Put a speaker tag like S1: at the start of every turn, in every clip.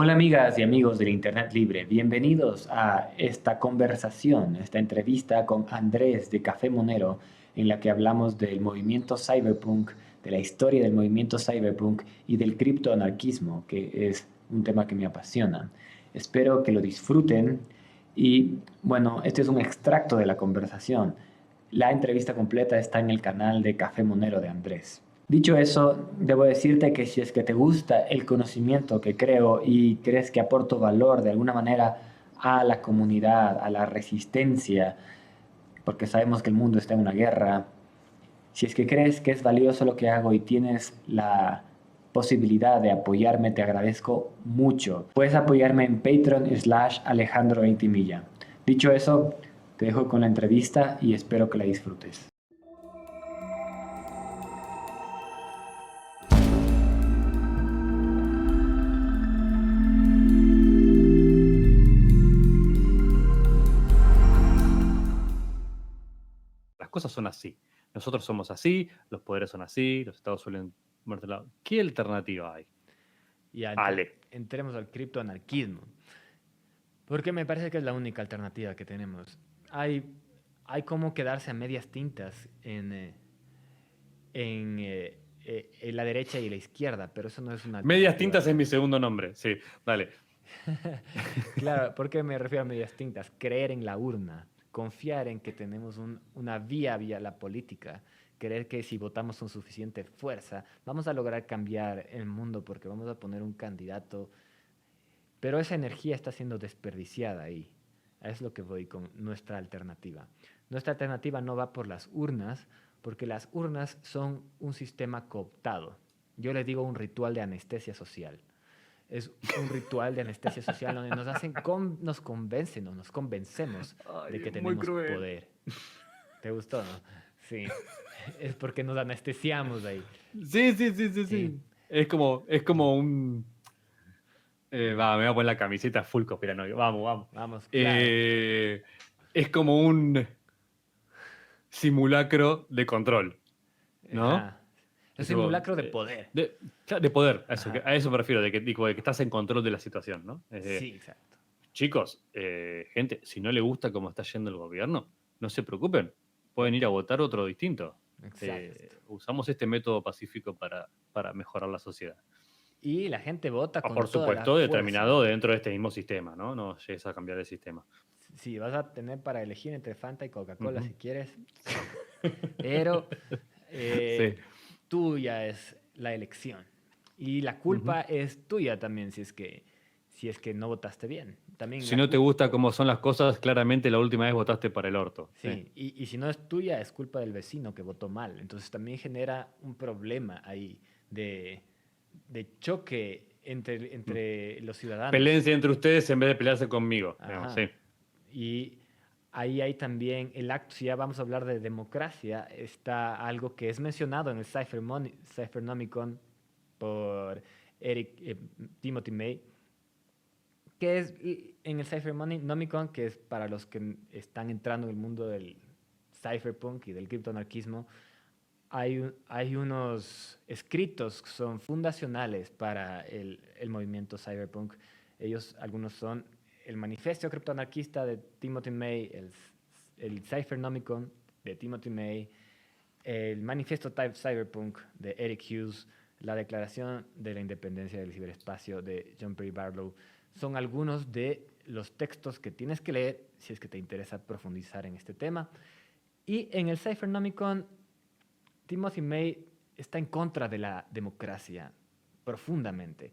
S1: Hola amigas y amigos del Internet Libre, bienvenidos a esta conversación, esta entrevista con Andrés de Café Monero, en la que hablamos del movimiento cyberpunk, de la historia del movimiento cyberpunk y del criptoanarquismo, que es un tema que me apasiona. Espero que lo disfruten y bueno, este es un extracto de la conversación. La entrevista completa está en el canal de Café Monero de Andrés. Dicho eso, debo decirte que si es que te gusta el conocimiento que creo y crees que aporto valor de alguna manera a la comunidad, a la resistencia, porque sabemos que el mundo está en una guerra, si es que crees que es valioso lo que hago y tienes la posibilidad de apoyarme, te agradezco mucho. Puedes apoyarme en Patreon/Alejandro Ventimilla. Dicho eso, te dejo con la entrevista y espero que la disfrutes.
S2: Las cosas son así. Nosotros somos así, los poderes son así, los estados suelen ponerse al lado. ¿Qué alternativa hay?
S3: Ya,
S2: Ale.
S3: entremos al criptoanarquismo, porque me parece que es la única alternativa que tenemos. Hay, hay como quedarse a medias tintas en la derecha y la izquierda, pero eso no es una
S2: Medias
S3: alternativa.
S2: tintas es mi segundo nombre. Sí, dale.
S3: Claro, ¿por qué me refiero a medias tintas? Creer en la urna, confiar en que tenemos una vía la política, creer que si votamos con suficiente fuerza vamos a lograr cambiar el mundo porque vamos a poner un candidato. Pero esa energía está siendo desperdiciada ahí. Es lo que voy con nuestra alternativa. Nuestra alternativa no va por las urnas, porque las urnas son un sistema cooptado. Yo les digo un ritual de anestesia social. Es un ritual de anestesia social donde nos convencen o nos convencemos de
S2: Ay,
S3: que
S2: muy
S3: tenemos
S2: cruel.
S3: poder. ¿Te gustó, no? Sí. Es porque nos anestesiamos ahí.
S2: Sí, sí, sí, sí,
S3: Sí.
S2: sí. Es como un. Me voy a poner la camiseta full conspiranoico. Vamos, vamos.
S3: Vamos, claro.
S2: Eh, es como un simulacro de control, ¿no?
S3: Ajá. Es
S2: Es tipo,
S3: simulacro de poder.
S2: de poder,
S3: Ajá.
S2: a eso me refiero, de que estás en control de la situación, ¿no?
S3: Sí, exacto.
S2: Chicos, gente, si no le gusta cómo está yendo el gobierno, no se preocupen, pueden ir a
S3: Voten.
S2: votar otro distinto.
S3: Exacto.
S2: Usamos este método pacífico para mejorar la sociedad.
S3: Y la gente vota con
S2: Por
S3: toda la
S2: supuesto,
S3: fuerza.
S2: determinado dentro de este mismo sistema, ¿no? No llegues a cambiar el sistema.
S3: Sí, vas a tener para elegir entre Fanta y Coca-Cola
S2: Ujú.
S3: si quieres, sí. Pero
S2: Sí.
S3: tuya es la elección. Y la
S2: Ujú.
S3: culpa es tuya también si es que no votaste bien. También
S2: Si
S3: la
S2: no te
S3: culpa.
S2: gusta cómo son las cosas, claramente la última vez votaste para el orto. Sí.
S3: Sí, y si no es tuya, es culpa del vecino que votó mal. Entonces también genera un problema ahí de, de choque
S2: Mm.
S3: entre los ciudadanos.
S2: Peleense entre ustedes en vez de pelearse conmigo. Digamos,
S3: Ajá.
S2: sí.
S3: Y ahí hay también el acto, si ya vamos a hablar de democracia, está algo que es mencionado en el Cyphernomicon por Timothy May, que es en el Cyphernomicon, que es para los que están entrando en el mundo del cypherpunk y del criptoanarquismo, hay unos escritos que son fundacionales para el movimiento cyberpunk. Algunos son el Manifiesto Criptoanarquista de Timothy May, el Cyphernomicon de Timothy May, el Manifiesto Type Cyberpunk de Eric Hughes, la Declaración de la Independencia del Ciberespacio de John Perry Barlow. Son algunos de los textos que tienes que leer si es que te interesa profundizar en este tema. Y en el Cyphernomicon Timothy May está en contra de la democracia profundamente.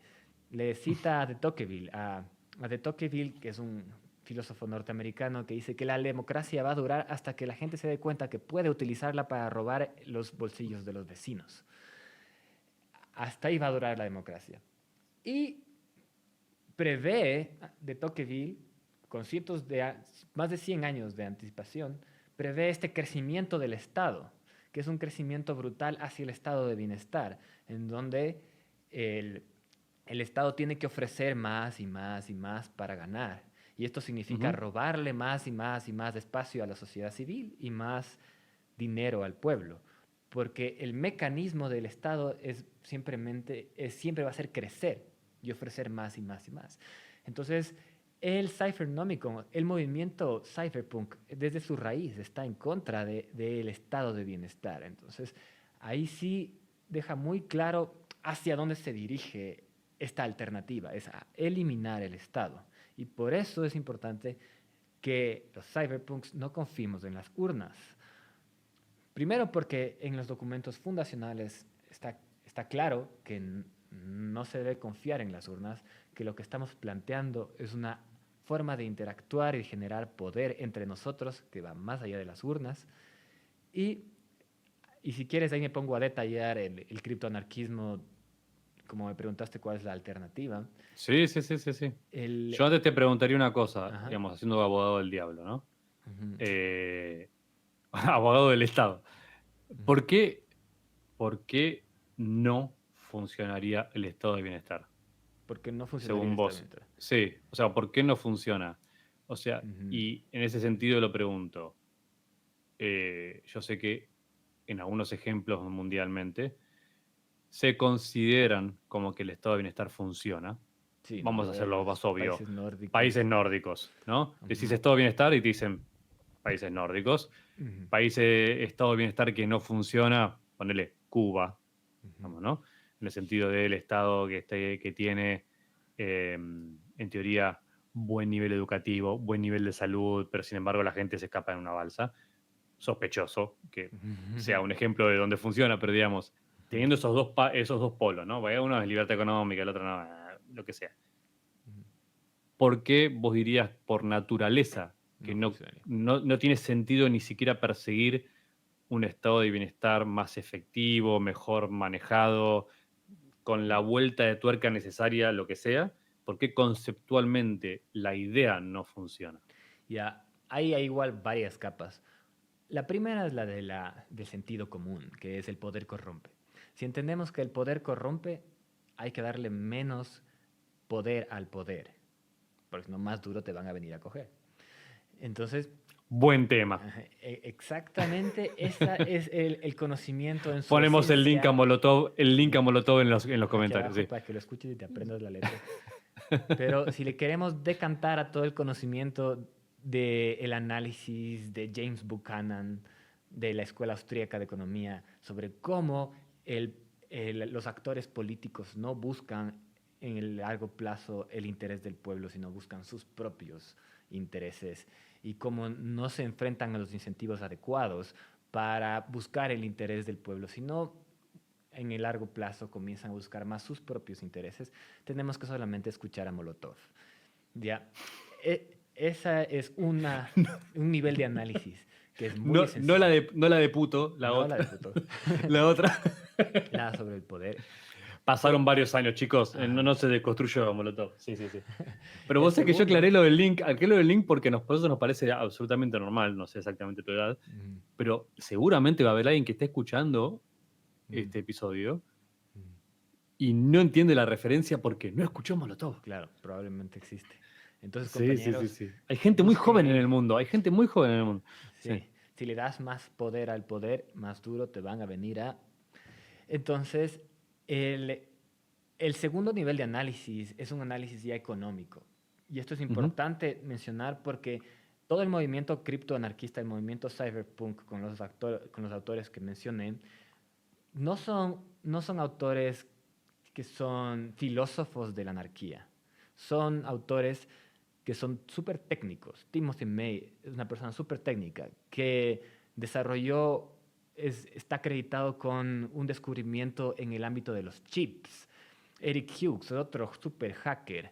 S3: Le cita a de Tocqueville, a de Tocqueville, que es un filósofo norteamericano, que dice que la democracia va a durar hasta que la gente se dé cuenta que puede utilizarla para robar los bolsillos de los vecinos. Hasta ahí va a durar la democracia. Y prevé de Tocqueville, con más de 100 años de anticipación, prevé este crecimiento del Estado, que es un crecimiento brutal hacia el estado de bienestar, en donde el, el Estado tiene que ofrecer más y más y más para ganar. Y esto significa
S2: Ujú.
S3: robarle más y más y más espacio a la sociedad civil y más dinero al pueblo. Porque el mecanismo del Estado siempre va a ser crecer, y ofrecer más y más y más. Entonces, el Cyphernomicon, el movimiento cypherpunk, desde su raíz está en contra del estado de bienestar. Entonces, ahí sí deja muy claro hacia dónde se dirige esta alternativa, es a eliminar el Estado. Y por eso es importante que los cyberpunks no confiemos en las urnas. Primero porque en los documentos fundacionales está claro que no se debe confiar en las urnas, que lo que estamos planteando es una forma de interactuar y generar poder entre nosotros que va más allá de las urnas. Y, y si quieres, ahí me pongo a detallar el criptoanarquismo, como me preguntaste cuál es la alternativa.
S2: Sí, sí, sí, sí, sí.
S3: El,
S2: Yo antes te preguntaría una cosa,
S3: ajá,
S2: digamos, haciendo abogado del diablo, ¿no?
S3: ujú,
S2: Abogado del Estado.
S3: ujú.
S2: ¿Por qué no funcionaría el estado de bienestar,
S3: Porque no funcionaría
S2: según
S3: esta
S2: vos?
S3: venta.
S2: Sí, o sea, ¿por qué no funciona? O sea,
S3: Ujú.
S2: y en ese sentido lo pregunto. Yo sé que en algunos ejemplos mundialmente se consideran como que el estado de bienestar funciona.
S3: Sí,
S2: Vamos a hacerlo
S3: Noruega,
S2: más obvio.
S3: países nórdicos.
S2: Países nórdicos, ¿no? Decís
S3: Ujú,
S2: estado de bienestar y te dicen países nórdicos.
S3: ujú,
S2: Países, estado de bienestar que no funciona, ponele Cuba,
S3: ujú,
S2: vamos, ¿no? En el sentido del estado que tiene, en teoría, buen nivel educativo, buen nivel de salud, pero sin embargo la gente se escapa en una balsa. Sospechoso que sea un ejemplo de donde funciona, pero digamos,
S3: ujú,
S2: teniendo esos dos polos, ¿no? Porque uno es libertad económica, el otro no, lo que sea.
S3: ujú.
S2: ¿Por qué vos dirías por naturaleza que
S3: No funcionaría.
S2: no tiene sentido ni siquiera perseguir un estado de bienestar más efectivo, mejor manejado, con la
S3: Ujú.
S2: vuelta de tuerca necesaria, lo que sea? ¿Por qué conceptualmente la idea no funciona?
S3: Ya, hay igual varias capas. La primera es la, del sentido común, que es el poder corrompe. Si entendemos que el poder corrompe, hay que darle menos poder al poder, porque si no más duro te van a venir a coger. Entonces,
S2: Buen tema.
S3: ajá, exactamente, ese es el conocimiento en su
S2: Ponemos
S3: esencia.
S2: el link a
S3: Sí,
S2: Molotov en los
S3: aquí
S2: comentarios,
S3: abajo
S2: sí.
S3: para que lo escuches y te aprendas la letra. Pero si le queremos decantar a todo el conocimiento del análisis de James Buchanan, de la Escuela Austríaca de Economía, sobre cómo los actores políticos no buscan en el largo plazo el interés del pueblo, sino buscan sus propios intereses y cómo no se enfrentan a los incentivos adecuados para buscar el interés del pueblo, sino en el largo plazo comienzan a buscar más sus propios intereses, tenemos que solamente escuchar a Molotov. ¿Ya? Esa es un nivel de análisis que es muy esencial.
S2: No la de puto, la
S3: No la de
S2: otra.
S3: puto.
S2: La otra.
S3: La sobre el poder.
S2: Pasaron varios años, chicos.
S3: Ajá.
S2: No se deconstruyó Molotov. Sí, sí, sí. Pero
S3: El
S2: vos sabés que yo
S3: segundo.
S2: aclaré lo del link porque por eso nos parece absolutamente normal, no sé exactamente tu edad,
S3: Mm,
S2: pero seguramente va a haber alguien que esté escuchando
S3: mm,
S2: este episodio
S3: mm.
S2: y no entiende la referencia porque no escuchó Molotov.
S3: Claro, probablemente existe. Entonces,
S2: Sí, sí, sí,
S3: compañeros,
S2: sí. Hay gente muy
S3: busquen
S2: joven en el
S3: ahí.
S2: mundo, hay gente muy joven en el mundo. Sí.
S3: Sí, si le das más poder al poder, más duro te van a venir a... Entonces, el, el segundo nivel de análisis es un análisis ya económico. Y esto es
S2: Ujú.
S3: importante mencionar porque todo el movimiento criptoanarquista, el movimiento cyberpunk con con los autores que mencioné, no son autores que son filósofos de la anarquía. Son autores que son súper técnicos. Timothy May es una persona súper técnica que desarrolló, está acreditado con un descubrimiento en el ámbito de los chips. Eric Hughes, otro super hacker.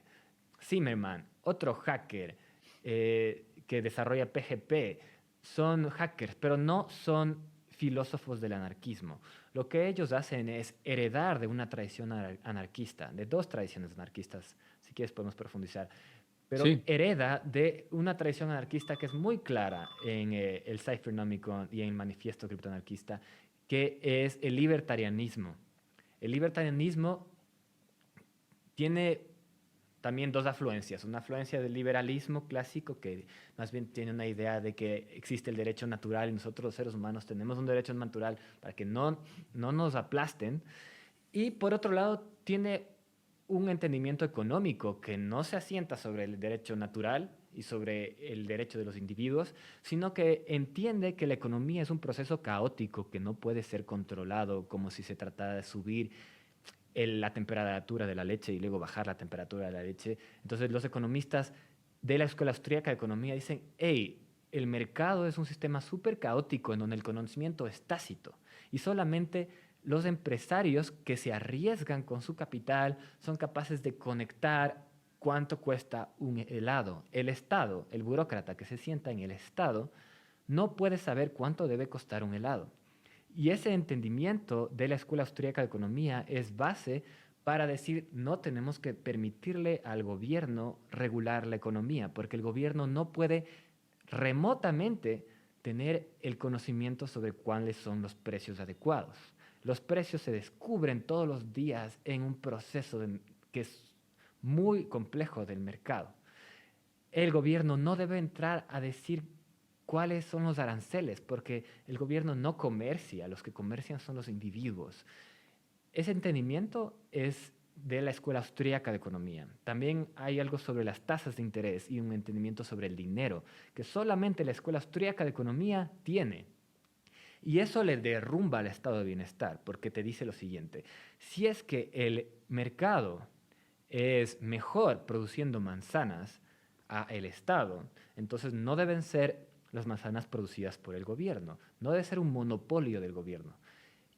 S3: Zimmerman, otro hacker que desarrolla PGP. Son hackers, pero no son filósofos del anarquismo. Lo que ellos hacen es heredar de una tradición anarquista, de dos tradiciones anarquistas, si quieres podemos profundizar, pero
S2: Sí.
S3: hereda de una tradición anarquista que es muy clara en el Cyphernomicon y en el Manifiesto Criptoanarquista, que es el libertarianismo. El libertarianismo tiene también dos afluencias. Una afluencia del liberalismo clásico, que más bien tiene una idea de que existe el derecho natural y nosotros los seres humanos tenemos un derecho natural para que no nos aplasten. Y por otro lado, tiene un entendimiento económico que no se asienta sobre el derecho natural y sobre el derecho de los individuos, sino que entiende que la economía es un proceso caótico que no puede ser controlado como si se tratara de subir la temperatura de la leche y luego bajar la temperatura de la leche. Entonces los economistas de la Escuela Austríaca de Economía dicen, hey, el mercado es un sistema súper caótico en donde el conocimiento es tácito y solamente los empresarios que se arriesgan con su capital son capaces de conectar cuánto cuesta un helado. El Estado, el burócrata que se sienta en el Estado, no puede saber cuánto debe costar un helado. Y ese entendimiento de la Escuela Austríaca de Economía es base para decir no tenemos que permitirle al gobierno regular la economía, porque el gobierno no puede remotamente tener el conocimiento sobre cuáles son los precios adecuados. Los precios se descubren todos los días en un proceso que es muy complejo del mercado. El gobierno no debe entrar a decir cuáles son los aranceles, porque el gobierno no comercia, los que comercian son los individuos. Ese entendimiento es de la Escuela Austríaca de Economía. También hay algo sobre las tasas de interés y un entendimiento sobre el dinero, que solamente la Escuela Austríaca de Economía tiene. Y eso le derrumba al estado de bienestar, porque te dice lo siguiente: si es que el mercado es mejor produciendo manzanas a el Estado, entonces no deben ser las manzanas producidas por el gobierno, no debe ser un monopolio del gobierno.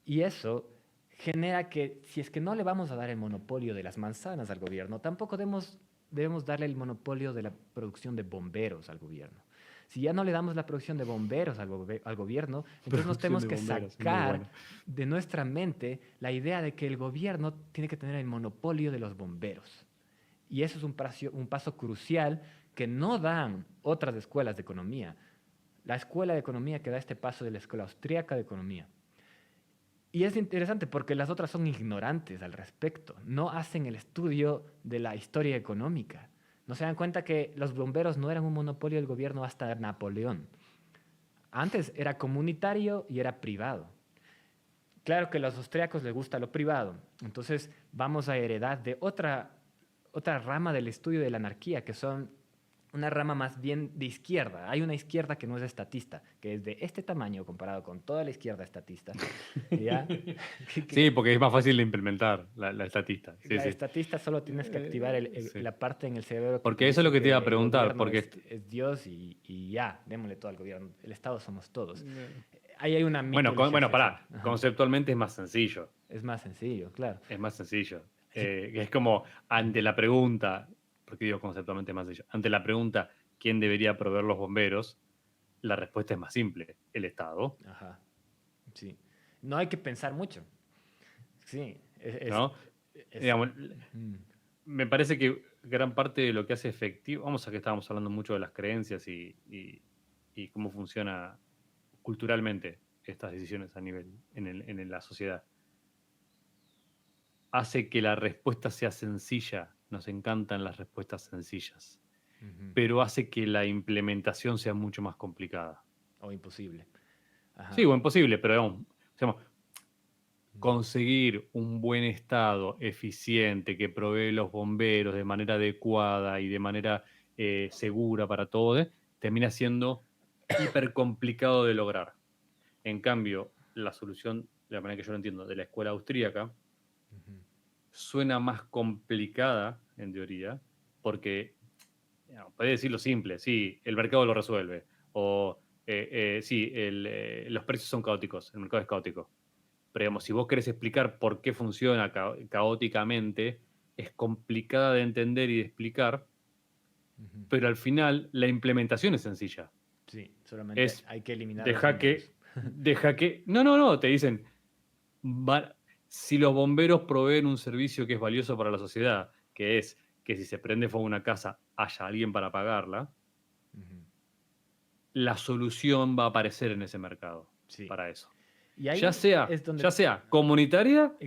S3: Y eso genera que si es que no le vamos a dar el monopolio de las manzanas al gobierno, tampoco debemos darle el monopolio de la producción de bomberos al gobierno. Si ya no le damos la producción de bomberos al gobierno, entonces nos tenemos que sacar de nuestra mente la idea de que el gobierno tiene que tener el monopolio de los bomberos. Y eso es un paso crucial que no dan otras escuelas de economía. La escuela de economía que da este paso de la Escuela Austríaca de Economía. Y es interesante porque las otras son ignorantes al respecto. No hacen el estudio de la historia económica. No se dan cuenta que los bomberos no eran un monopolio del gobierno hasta Napoleón. Antes era comunitario y era privado. Claro que a los austríacos les gusta lo privado. Entonces vamos a heredar de otra rama del estudio de la anarquía, que son una rama más bien de izquierda. Hay una izquierda que no es estatista, que es de este tamaño comparado con toda la izquierda estatista. ¿Ya?
S2: Sí, porque es más fácil de implementar la estatista. Sí,
S3: La
S2: sí.
S3: estatista solo tienes que activar
S2: Sí.
S3: la parte en el cerebro.
S2: Porque eso es lo que te iba a preguntar. Porque
S3: es Dios y ya, démosle todo al gobierno. El Estado somos todos. Ahí hay una
S2: bueno, pará. Conceptualmente es más sencillo.
S3: Es más sencillo, claro.
S2: Es más sencillo. Es como ante la pregunta, porque digo conceptualmente más sencillo, ante la pregunta ¿quién debería proveer los bomberos? La respuesta es más simple, el Estado.
S3: Ajá, sí. No hay que pensar mucho. Sí.
S2: ¿No? Digamos, me parece que gran parte de lo que hace efectivo, vamos a que estábamos hablando mucho de las creencias y cómo funciona culturalmente estas decisiones a nivel, en la sociedad. Hace que la respuesta sea sencilla. Nos encantan las respuestas sencillas. Pero hace que la implementación sea mucho más complicada.
S3: O imposible. Ajá.
S2: Sí, o imposible, pero digamos, conseguir un buen estado eficiente que provee los bomberos de manera adecuada y de manera segura para todos, termina siendo hiper complicado de lograr. En cambio, la solución, de la manera que yo lo entiendo, de la escuela austríaca, suena más complicada, en teoría, porque puede decirlo simple, sí, el mercado lo resuelve, o sí, los precios son caóticos, el mercado es caótico. Pero digamos, si vos querés explicar por qué funciona caóticamente, es complicada de entender y de explicar, pero al final la implementación es sencilla.
S3: Sí, solamente hay que eliminar
S2: deja que... No, te dicen... Si los bomberos proveen un servicio que es valioso para la sociedad, que es que si se prende fuego una casa haya alguien para pagarla, la solución va a aparecer en ese mercado para eso.
S3: Y ahí
S2: ya sea comunitaria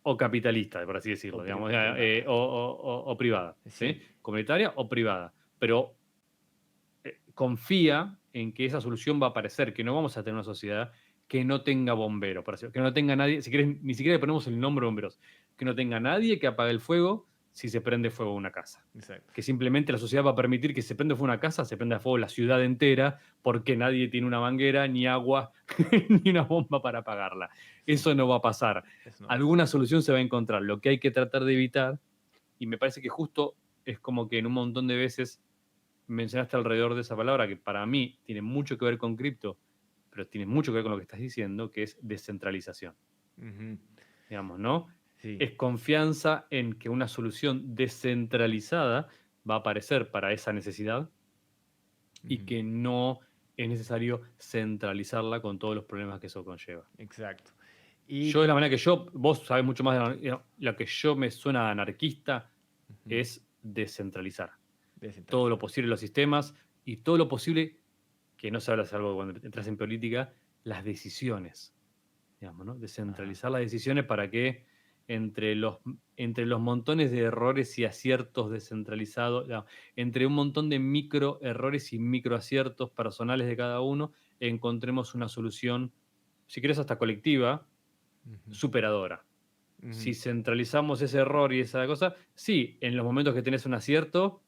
S2: o capitalista, por así decirlo, digamos, o privada. ¿sí? Comunitaria o privada. Pero confía en que esa solución va a aparecer, que no vamos a tener una sociedad que no tenga bomberos, que no tenga nadie, si querés, ni siquiera le ponemos el nombre bomberos, que que no tenga nadie que apague el fuego si se prende fuego una casa.
S3: Exacto.
S2: Que simplemente la sociedad va a permitir que si se prende fuego una casa, se prenda fuego la ciudad entera, porque nadie tiene una manguera, ni agua, ni una bomba para apagarla. Eso no va a pasar.
S3: Eso no.
S2: Alguna solución se va a encontrar. Lo que hay que tratar de evitar, y me parece que justo es como que en un montón de veces mencionaste alrededor de esa palabra, que para mí tiene mucho que ver con cripto, pero tiene mucho que ver con lo que estás diciendo, que es descentralización.
S3: Ujú.
S2: Digamos, ¿no?
S3: Sí.
S2: Es confianza en que una solución descentralizada va a aparecer para esa necesidad y
S3: Ujú.
S2: que no es necesario centralizarla con todos los problemas que eso conlleva.
S3: Exacto. Y
S2: Yo de la manera que vos sabés mucho más de lo que yo me suena anarquista
S3: ujú,
S2: es descentralizar
S3: descentralizar.
S2: todo lo posible los sistemas y todo lo posible, que no se habla de algo cuando entras en política, las decisiones. Digamos, ¿no? Descentralizar las decisiones para que entre los montones de errores y aciertos descentralizados, no, entre un montón de micro errores y micro aciertos personales de cada uno, encontremos una solución, si querés hasta colectiva,
S3: Ujú,
S2: superadora.
S3: ujú.
S2: Si centralizamos ese error y esa cosa, sí, en los momentos que tenés un acierto,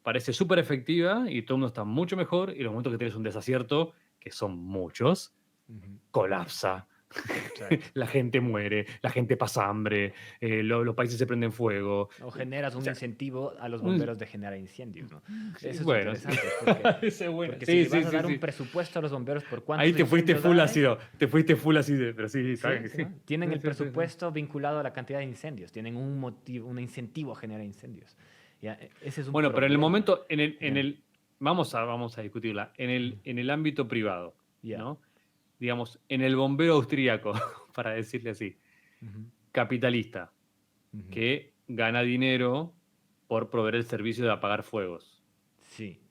S2: parece súper efectiva y todo el mundo está mucho mejor, y los momentos que tienes un desacierto, que son muchos,
S3: Ujú.
S2: colapsa.
S3: Exacto.
S2: La gente muere, la gente pasa hambre, los países se prenden fuego.
S3: O generas un
S2: O sea,
S3: incentivo a los bomberos de generar incendios, ¿no? Eso es
S2: bueno, sí.
S3: interesante, porque,
S2: Ese es bueno.
S3: porque
S2: Sí,
S3: si le vas a
S2: sí,
S3: dar un
S2: sí.
S3: presupuesto a los bomberos por cuántos
S2: Ahí te fuiste
S3: incendios
S2: full
S3: hay,
S2: ácido, pero sí, está bien,
S3: sí,
S2: sí.
S3: ¿no? Tienen
S2: Sí,
S3: el
S2: sí, sí, sí.
S3: presupuesto vinculado a la cantidad de incendios, tienen un motivo, un incentivo a generar incendios. Ya, ese es un
S2: Bueno, pero en el
S3: problema.
S2: momento,
S3: Ya,
S2: vamos a discutirla, en el ámbito privado,
S3: ya.
S2: ¿no? Digamos, en el bombero austríaco, para decirle así,
S3: Ujú,
S2: capitalista,
S3: ujú.
S2: que gana dinero por proveer el servicio de apagar fuegos.
S3: Sí,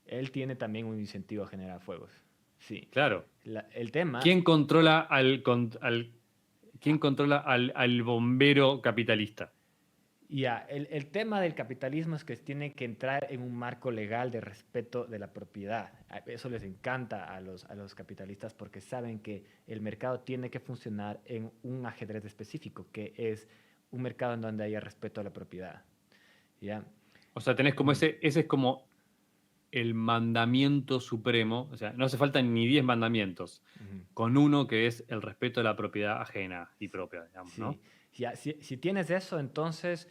S3: él tiene también un incentivo a generar fuegos. Sí.
S2: Claro.
S3: El tema,
S2: ¿Quién controla quién controla al bombero capitalista?
S3: ya, el tema del capitalismo es que tiene que entrar en un marco legal de respeto de la propiedad. Eso les encanta a los capitalistas porque saben que el mercado tiene que funcionar en un ajedrez específico, que es un mercado en donde haya respeto a la propiedad. ¿Ya?
S2: O sea, tenés como
S3: Ujú,
S2: ese es como el mandamiento supremo, o sea, no hace falta ni 10 mandamientos,
S3: ujú.
S2: con uno que es el respeto a la propiedad ajena y propia, digamos, ¿no?
S3: Sí, si tienes eso, entonces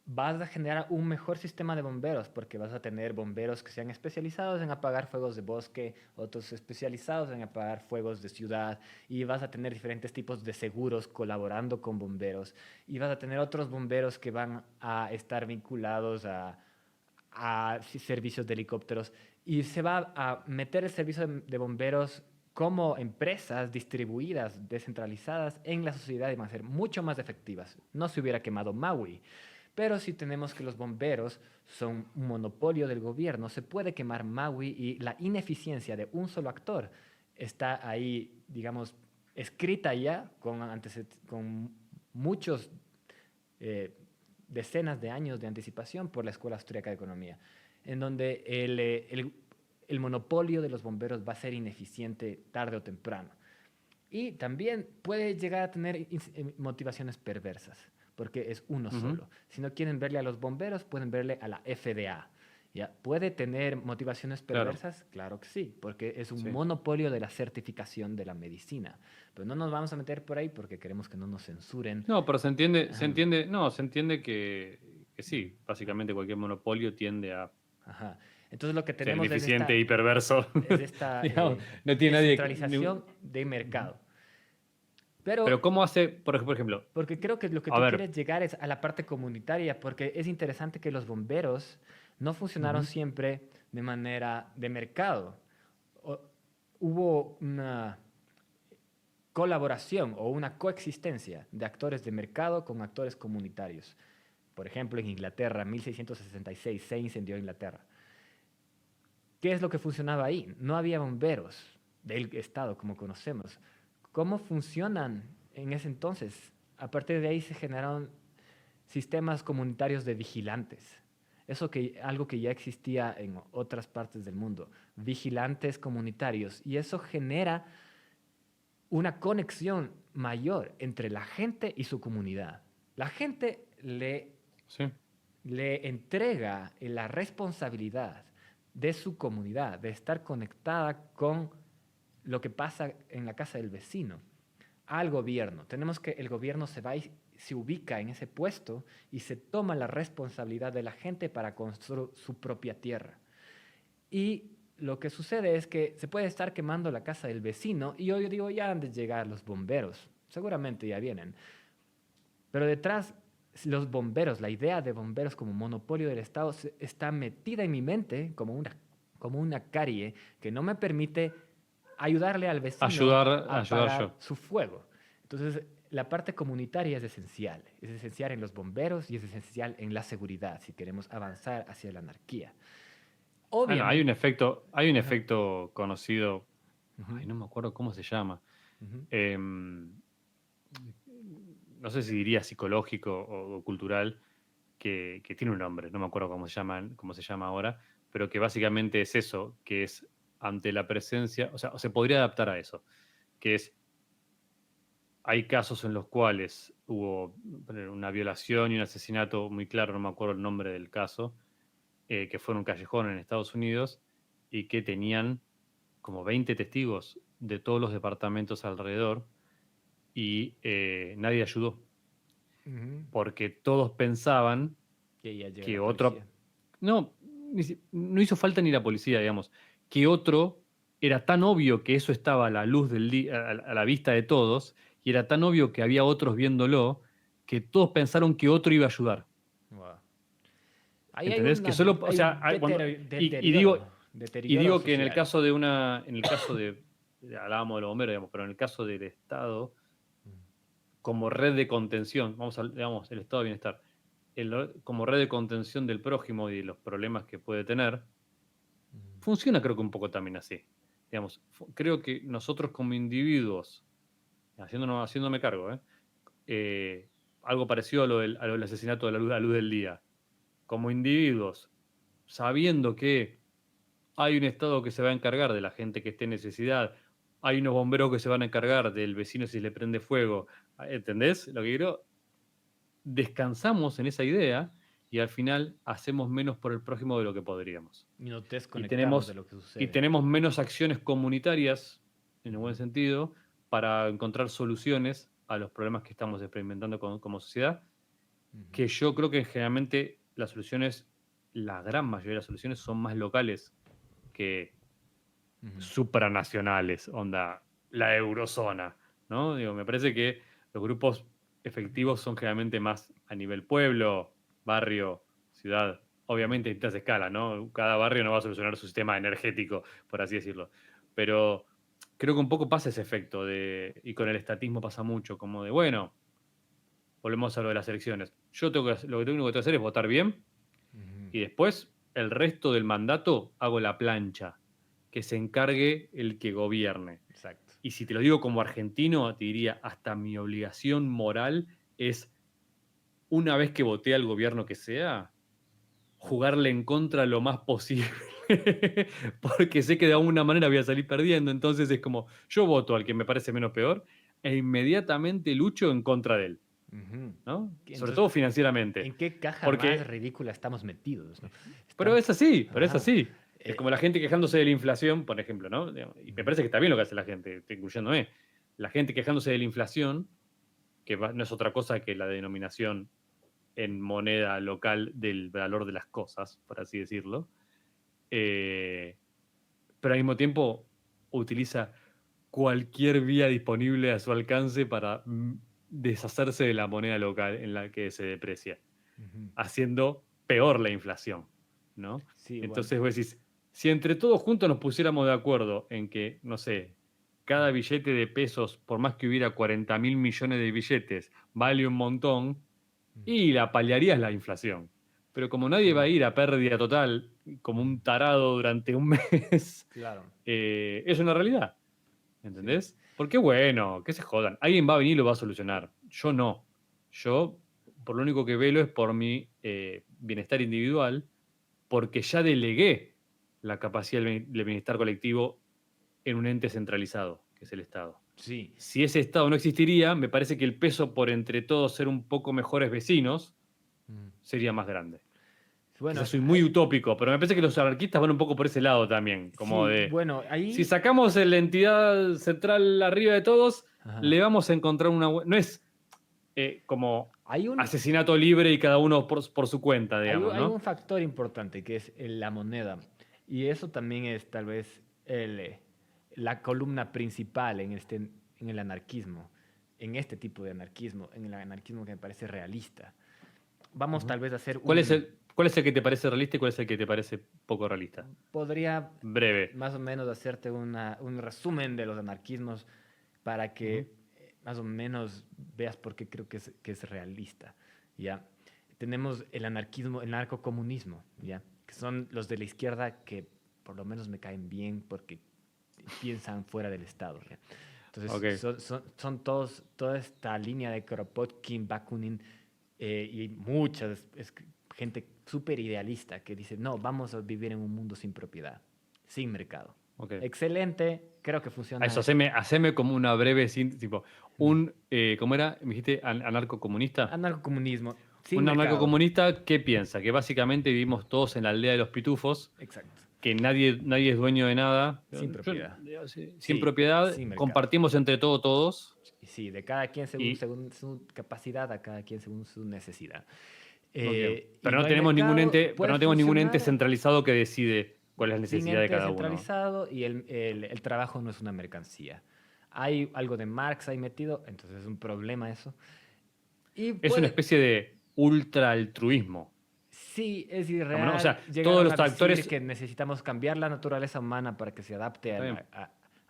S3: vas a generar un mejor sistema de bomberos, porque vas a tener bomberos que sean especializados en apagar fuegos de bosque, otros especializados en apagar fuegos de ciudad, y vas a tener diferentes tipos de seguros colaborando con bomberos, y vas a tener otros bomberos que van a estar vinculados a servicios de helicópteros, y se va a meter el servicio de bomberos como empresas distribuidas, descentralizadas en la sociedad y van a ser mucho más efectivas. No se hubiera quemado Maui, pero si tenemos que los bomberos son un monopolio del gobierno, se puede quemar Maui y la ineficiencia de un solo actor está ahí, digamos, escrita ya con muchos decenas de años de anticipación por la Escuela Austríaca de Economía, en donde el monopolio de los bomberos va a ser ineficiente tarde o temprano. Y también puede llegar a tener motivaciones perversas, porque es uno
S2: Ujú.
S3: solo. Si no quieren verle a los bomberos, pueden verle a la FDA. ¿Ya? ¿Puede tener motivaciones
S2: Claro,
S3: perversas? Claro que sí, porque es un
S2: sí.
S3: monopolio de la certificación de la medicina. Pero no nos vamos a meter por ahí porque queremos que no nos censuren.
S2: No, pero
S3: Ajá,
S2: se entiende que sí, básicamente cualquier monopolio tiende a
S3: ajá. Entonces lo que
S2: ser
S3: tenemos
S2: ineficiente y perverso.
S3: es esta
S2: Digamos, no tiene nadie.
S3: descentralización de mercado.
S2: Pero
S3: Pero
S2: ¿cómo hace, por ejemplo?
S3: porque creo que lo que
S2: A
S3: tú
S2: ver,
S3: quieres llegar es a la parte comunitaria, porque es interesante que los bomberos no funcionaron
S2: ujú,
S3: siempre de manera de mercado. O- Hubo una colaboración o una coexistencia de actores de mercado con actores comunitarios. Por ejemplo, en Inglaterra, en 1666 se incendió Inglaterra. ¿Qué es lo que funcionaba ahí? No había bomberos del Estado como conocemos. ¿Cómo funcionan en ese entonces? A partir de ahí se generaron sistemas comunitarios de vigilantes. Algo que ya existía en otras partes del mundo, vigilantes comunitarios. Y eso genera una conexión mayor entre la gente y su comunidad. La gente
S2: Sí.
S3: le entrega la responsabilidad de su comunidad, de estar conectada con lo que pasa en la casa del vecino, al gobierno. Tenemos que el gobierno se ubica en ese puesto y se toma la responsabilidad de la gente para construir su propia tierra. Y lo que sucede es que se puede estar quemando la casa del vecino y yo digo, ya han de llegar los bomberos, seguramente ya vienen. Pero detrás, los bomberos, la idea de bomberos como monopolio del Estado está metida en mi mente como una carie que no me permite ayudarle al vecino a
S2: Ayudar
S3: apagar
S2: yo.
S3: su fuego. Entonces, la parte comunitaria es esencial en los bomberos y es esencial en la seguridad si queremos avanzar hacia la anarquía.
S2: Bueno,
S3: Obviamente.
S2: hay un
S3: Ajá,
S2: efecto conocido,
S3: ujú,
S2: ay, no me acuerdo cómo se llama.
S3: ujú,
S2: Em, no sé si diría psicológico o cultural, que tiene un nombre, no me acuerdo cómo se llama ahora, pero que básicamente es eso, que es ante la presencia, o sea, se podría adaptar a eso, que es, hay casos en los cuales hubo una violación y un asesinato muy claro, no me acuerdo el nombre del caso, que fue en un callejón en Estados Unidos y que tenían como 20 testigos de todos los departamentos alrededor y nadie ayudó,
S3: ujú.
S2: porque todos pensaban
S3: Y ahí ya llega
S2: que
S3: la
S2: otro,
S3: policía.
S2: no, no hizo falta ni la policía, digamos, que otro era tan obvio que eso estaba a la luz del día, a la vista de todos, y era tan obvio que había otros viéndolo, que todos pensaron que otro iba a ayudar.
S3: Wow. Ahí
S2: ¿Entendés? Que solo, o
S3: hay
S2: sea,
S3: un
S2: y digo, y
S3: deterioro
S2: digo que en el
S3: social.
S2: caso en el caso de, hablábamos de los bomberos, digamos, pero en el caso del Estado, como red de contención, digamos, el estado de bienestar, como red de contención del prójimo y de los problemas que puede tener,
S3: Ujú.
S2: funciona creo que un poco también así. Digamos, creo que nosotros como individuos, haciéndome cargo, eh, algo parecido a lo del asesinato de a la luz del día, como individuos, sabiendo que hay un Estado que se va a encargar de la gente que esté en necesidad, hay unos bomberos que se van a encargar del vecino si le prende fuego, ¿entendés? Lo que quiero, descansamos en esa idea y al final hacemos menos por el prójimo de lo que podríamos.
S3: Y nos
S2: Y
S3: desconectamos de
S2: tenemos,
S3: lo que
S2: y
S3: sucede.
S2: tenemos menos acciones comunitarias, en un buen
S3: Ujú,
S2: sentido, para encontrar soluciones a los problemas que estamos experimentando como sociedad,
S3: ujú,
S2: que yo creo que generalmente las soluciones, la gran mayoría de las soluciones son más locales que
S3: ujú.
S2: supranacionales, onda, la eurozona, ¿no? Digo, me parece que los grupos efectivos son generalmente más a nivel pueblo, barrio, ciudad, obviamente a distintas escalas, ¿no? Cada barrio no va a solucionar su sistema energético, por así decirlo, pero creo que un poco pasa ese efecto y con el estatismo pasa mucho, como de, bueno, volvemos a lo de las elecciones. Lo que tengo que hacer es votar bien
S3: Ujú.
S2: y después el resto del mandato hago la plancha, que se encargue el que gobierne.
S3: Exacto.
S2: Y si te lo digo como argentino, te diría, hasta mi obligación moral es, una vez que voté al gobierno que sea, jugarle en contra lo más posible. Porque sé que de alguna manera voy a salir perdiendo. Entonces es como, yo voto al que me parece menos peor e inmediatamente lucho en contra de él,
S3: Ujú.
S2: ¿no? Sobre
S3: Entonces,
S2: todo financieramente.
S3: ¿en qué caja más
S2: Porque
S3: ridícula estamos metidos, ¿no?
S2: Pero
S3: Estamos,
S2: es así, pero es
S3: ajá.
S2: así. Es como
S3: Eh,
S2: la gente quejándose de la inflación, por ejemplo, ¿no? Y me
S3: ujú,
S2: parece que está bien lo que hace la gente, incluyéndome. La gente quejándose de la inflación, que no es otra cosa que la denominación en moneda local del valor de las cosas, por así decirlo. Eh, pero al mismo tiempo utiliza cualquier vía disponible a su alcance para deshacerse de la moneda local en la que se deprecia,
S3: ujú.
S2: haciendo peor la inflación, ¿no?
S3: Sí, bueno.
S2: Entonces vos decís, si entre todos juntos nos pusiéramos de acuerdo en que, no sé, cada billete de pesos, por más que hubiera 40.000 millones de billetes, vale un montón, y la paliarías la inflación. Pero como nadie va a
S3: Sí,
S2: ir a pérdida total, como un tarado durante un mes,
S3: claro.
S2: es una realidad.
S3: Sí.
S2: ¿Entendés? Porque bueno, que se jodan. Alguien va a venir y lo va a solucionar. Yo no. Yo, por lo único que velo es por mi bienestar individual, porque ya delegué la capacidad del bienestar colectivo en un ente centralizado, que es el Estado.
S3: Sí.
S2: Si ese Estado no existiría, me parece que el peso por entre todos ser un poco mejores vecinos
S3: Mm.
S2: sería más grande.
S3: Bueno,
S2: Quizás soy muy utópico, pero me parece que los anarquistas van un poco por ese lado también. Como
S3: sí,
S2: de,
S3: bueno,
S2: si
S3: ahí...
S2: sacamos la entidad central arriba de todos,
S3: Ajá.
S2: le vamos a encontrar una... No es como
S3: Hay un,
S2: asesinato libre y cada uno por su cuenta, digamos,
S3: hay
S2: ¿no?
S3: un factor importante que es la moneda. Y eso también es tal vez la columna principal en el anarquismo, en este tipo de anarquismo, en el anarquismo que me parece realista. Vamos
S2: Ujú.
S3: tal vez a hacer
S2: ¿Cuál es el que te parece realista y cuál es el que te parece poco realista?
S3: Podría
S2: Breve.
S3: más o menos hacerte un resumen de los anarquismos para
S2: Ujú.
S3: que más o menos veas por qué creo que es realista. ¿Ya? Tenemos el anarquismo, el narcocomunismo, ¿ya? Que son los de la izquierda que por lo menos me caen bien porque piensan fuera del Estado. ¿Ya? Entonces,
S2: Ok.
S3: son todos, toda esta línea de Kropotkin, Bakunin y gente súper idealista que dice, no, vamos a vivir en un mundo sin propiedad, sin mercado.
S2: Ok.
S3: Excelente, creo que
S2: A
S3: funciona.
S2: eso, haceme como una breve síntesis, tipo, ¿cómo era? ¿Me dijiste anarcocomunista?
S3: Anarcocomunismo, sin
S2: Un
S3: mercado.
S2: anarcocomunista, ¿qué piensa? Que básicamente vivimos todos en la aldea de los pitufos,
S3: Exacto.
S2: que nadie es dueño de nada,
S3: Sin propiedad.
S2: sin
S3: Sí,
S2: propiedad,
S3: sin mercado.
S2: compartimos entre todos,
S3: Sí, de cada quien
S2: y,
S3: según su capacidad, a cada quien según su necesidad.
S2: ok,
S3: Y
S2: pero
S3: no
S2: no
S3: hay
S2: tenemos ningún
S3: mercado,
S2: ente, pero
S3: puede
S2: no tenemos ningún ente
S3: funcionar
S2: centralizado que decide cuál es la
S3: sin
S2: necesidad de
S3: ente
S2: cada uno.
S3: centralizado y el trabajo no es una mercancía. Hay algo de Marx ahí metido, entonces es un problema eso. Y
S2: Es una
S3: puede,
S2: especie de ultra altruismo.
S3: sí, es
S2: O
S3: irreal.
S2: sea, todos
S3: Llegaron a
S2: los
S3: decir
S2: actores.
S3: que necesitamos cambiar la naturaleza humana para que se adapte
S2: Está bien.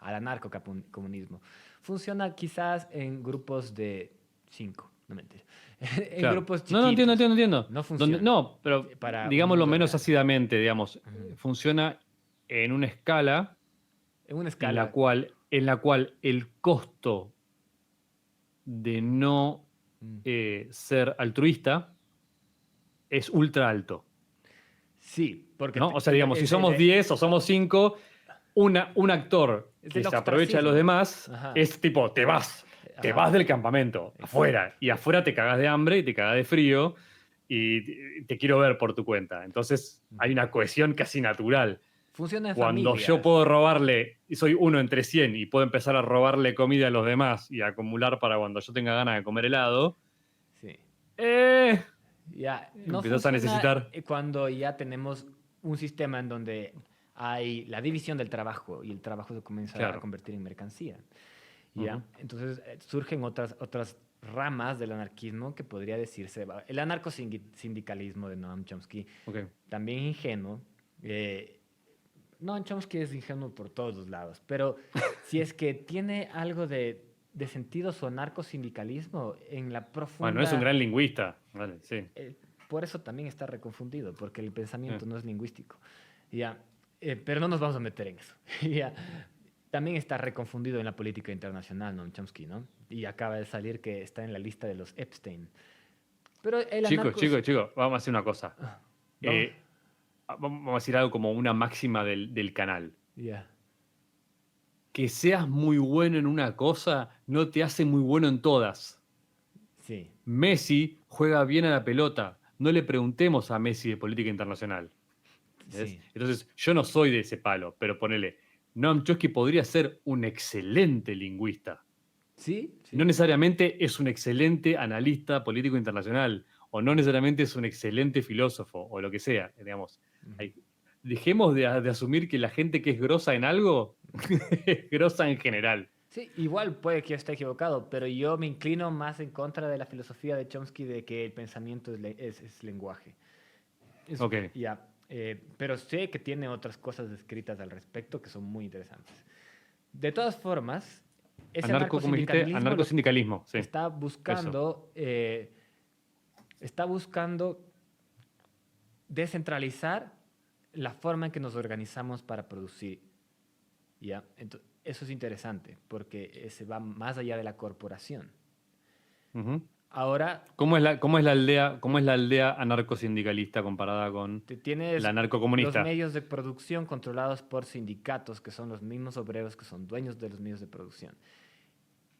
S3: al anarcocomunismo. Funciona quizás en grupos de 5, no mentira. En
S2: Claro.
S3: grupos
S2: No, entiendo,
S3: chiquitos.
S2: entiendo.
S3: No funciona
S2: No, pero
S3: para un
S2: digámoslo
S3: mundo
S2: menos
S3: real.
S2: ácidamente, digamos,
S3: Ujú.
S2: funciona en una escala
S3: En una
S2: en la
S3: escala.
S2: cual el costo de no
S3: Mm.
S2: ser altruista es ultra alto,
S3: Sí, porque
S2: ¿no? O sea, digamos, si somos 10 o somos 5, un actor
S3: es
S2: que
S3: del
S2: se aprovecha de los
S3: ostracismo.
S2: demás
S3: Ajá.
S2: es tipo, te
S3: Ajá.
S2: vas del campamento,
S3: Exacto.
S2: afuera, y afuera te cagas de hambre y te cagas de frío y te quiero ver por tu cuenta. Entonces hay
S3: Ujú.
S2: una cohesión casi natural.
S3: Funciona en
S2: Cuando yo
S3: familias.
S2: puedo robarle, y soy uno entre 100 y puedo empezar a robarle comida a los demás y acumular para cuando yo tenga ganas de comer helado,
S3: Sí.
S2: eh,
S3: Ya, no
S2: empezás a
S3: funciona
S2: necesitar.
S3: cuando ya tenemos un sistema en donde hay la división del trabajo y el trabajo se comienza a
S2: Claro.
S3: convertir en mercancía.
S2: Ujú.
S3: ¿Ya? Entonces surgen otras ramas del anarquismo que podría decirse, el anarcosindicalismo de Noam Chomsky,
S2: Ok.
S3: también ingenuo. Noam Chomsky es ingenuo por todos los lados, pero si es que tiene algo de sentido su anarcosindicalismo en la
S2: Bueno, es un
S3: profunda...
S2: gran lingüista. Vale, sí.
S3: Por eso también está reconfundido, porque el
S2: Eh.
S3: pensamiento no es lingüístico. Ya, pero no nos vamos a meter en eso. Ya, también está reconfundido en la política internacional, Noam Chomsky, ¿no? Y acaba de salir que está en la lista de los Epstein. Pero el
S2: Chicos,
S3: anarcos...
S2: chicos, vamos a hacer una cosa.
S3: Vamos,
S2: Vamos a decir algo como una máxima del canal.
S3: ya.
S2: Que seas muy bueno en una cosa no te hace muy bueno en todas.
S3: Sí.
S2: Messi juega bien a la pelota. No le preguntemos a Messi de política internacional. ¿Ves?
S3: Sí.
S2: Entonces, yo no soy de ese palo, pero ponele, Noam Chomsky podría ser un excelente lingüista.
S3: Sí,
S2: No
S3: sí.
S2: necesariamente es un excelente analista político internacional, o no necesariamente es un excelente filósofo, o lo que sea, digamos.
S3: Ujú.
S2: Dejemos de asumir que la gente que es grosa en algo es grosa en general.
S3: Sí, igual puede que yo esté equivocado, pero yo me inclino más en contra de la filosofía de Chomsky de que el pensamiento es lenguaje.
S2: Ok.
S3: Ya, pero sé que tiene otras cosas escritas al respecto que son muy interesantes. De todas formas, ese
S2: ¿Cómo dijiste?
S3: anarcosindicalismo
S2: Anarcosindicalismo, sí.
S3: está buscando descentralizar la forma en que nos organizamos para producir. ¿Ya? Entonces, eso es interesante porque se va más allá de la corporación.
S2: Ujú.
S3: Ahora
S2: ¿Cómo es la aldea anarcosindicalista comparada con
S3: tienes
S2: la
S3: los
S2: anarcocomunista?
S3: medios de producción controlados por sindicatos que son los mismos obreros que son dueños de los medios de producción.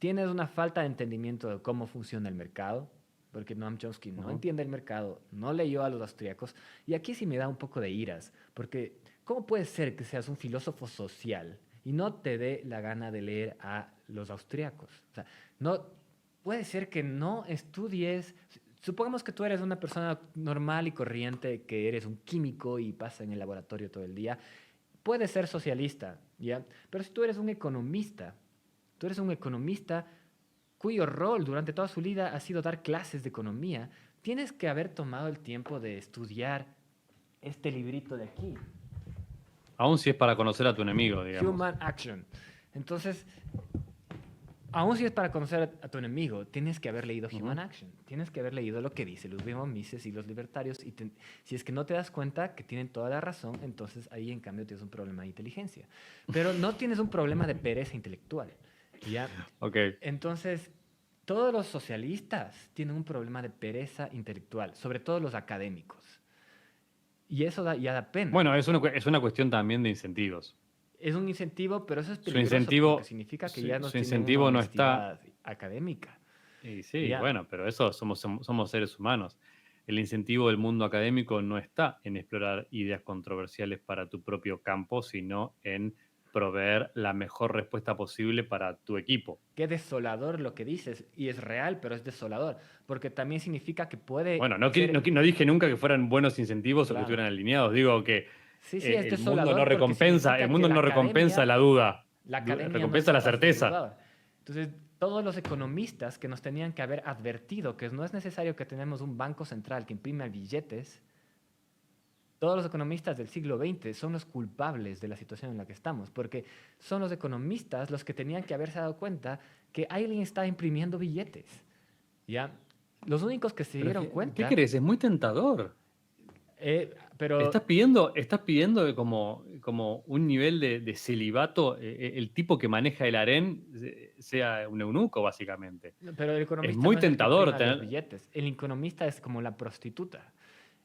S3: tienes una falta de entendimiento de cómo funciona el mercado, porque Noam Chomsky no entiende el mercado, no leyó a los austríacos, y aquí sí me da un poco de iras, porque ¿cómo puede ser que seas un filósofo social y no te dé la gana de leer a los austríacos? O sea, no puede ser que no estudies. Supongamos que tú eres una persona normal y corriente, que eres un químico y pasa en el laboratorio todo el día. Puedes ser socialista, ¿ya? Pero si tú eres un economista cuyo rol durante toda su vida ha sido dar clases de economía, tienes que haber tomado el tiempo de estudiar este librito de aquí,
S2: Aún si es para conocer a tu enemigo, digamos.
S3: Human Action. Entonces, aún si es para conocer a tu enemigo, tienes que haber leído Human Action. Tienes que haber leído lo que dice Ludwig von Mises y los libertarios. Y si es que no te das cuenta que tienen toda la razón, entonces ahí en cambio tienes un problema de inteligencia. Pero no tienes un problema de pereza intelectual. ¿Ya?
S2: Ok.
S3: Entonces, todos los socialistas tienen un problema de pereza intelectual, sobre todo los académicos. Y eso ya da pena.
S2: Bueno, es una cuestión también de incentivos.
S3: Es un incentivo, pero eso es
S2: Su
S3: peligroso
S2: incentivo,
S3: porque significa que ya no
S2: su
S3: tienen
S2: incentivo
S3: una
S2: no está.
S3: honestidad académica.
S2: Y sí,
S3: Ya.
S2: bueno, pero eso somos seres humanos. El incentivo del mundo académico no está en explorar ideas controversiales para tu propio campo, sino en proveer la mejor respuesta posible para tu equipo.
S3: Qué desolador lo que dices, y es real, pero es desolador, porque también significa que puede
S2: Bueno, no
S3: ser...
S2: dije nunca que fueran buenos incentivos o que
S3: Claro.
S2: estuvieran alineados. Digo que
S3: Sí, es
S2: el mundo
S3: desolador
S2: no
S3: porque
S2: recompensa,
S3: significa
S2: el mundo
S3: que
S2: no
S3: la
S2: recompensa
S3: academia-
S2: la duda,
S3: La academia no
S2: recompensa
S3: es
S2: la
S3: capaz de
S2: certeza.
S3: dudar. Entonces, todos los economistas que nos tenían que haber advertido que no es necesario que tenemos un banco central que imprima billetes, todos los economistas del siglo XX son los culpables de la situación en la que estamos, porque son los economistas los que tenían que haberse dado cuenta que alguien está imprimiendo billetes. ¿Ya? Los únicos que se dieron
S2: ¿Qué
S3: cuenta...
S2: querés? Es muy tentador.
S3: pero
S2: Estás pidiendo como un nivel de celibato, el tipo que maneja el harén sea un eunuco, básicamente.
S3: Pero el economista
S2: muy
S3: no es el que
S2: tentador
S3: imprime los
S2: tener-
S3: billetes. El economista es como la prostituta.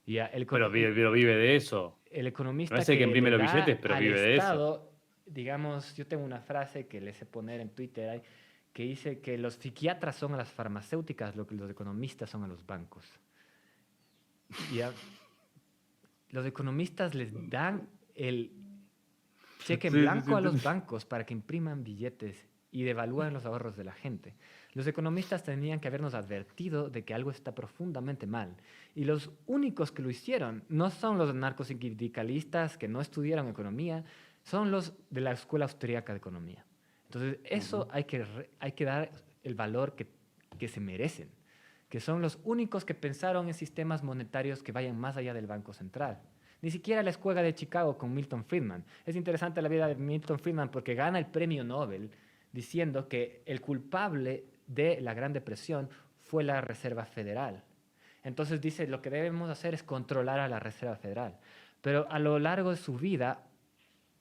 S3: ¿Ya?
S2: Pero vive de eso.
S3: El economista
S2: No es el que imprime
S3: le
S2: los
S3: da
S2: billetes, pero
S3: al
S2: vive de eso.
S3: Estado, digamos, yo tengo una frase que le sé poner en Twitter ahí, que dice que los psiquiatras son a las farmacéuticas lo que los economistas son a los bancos. ¿Ya? Los economistas les dan el cheque en
S2: Sí, sí,
S3: blanco
S2: sí,
S3: a los
S2: sí.
S3: bancos para que impriman billetes y devalúan los ahorros de la gente. Los economistas tenían que habernos advertido de que algo está profundamente mal. Y los únicos que lo hicieron no son los narcosindicalistas que no estudiaron economía, son los de la Escuela Austríaca de Economía. Entonces, eso hay que dar el valor que se merecen, que son los únicos que pensaron en sistemas monetarios que vayan más allá del Banco Central. Ni siquiera la Escuela de Chicago con Milton Friedman. Es interesante la vida de Milton Friedman porque gana el premio Nobel diciendo que el culpable de la Gran Depresión fue la Reserva Federal. Entonces dice, lo que debemos hacer es controlar a la Reserva Federal. Pero a lo largo de su vida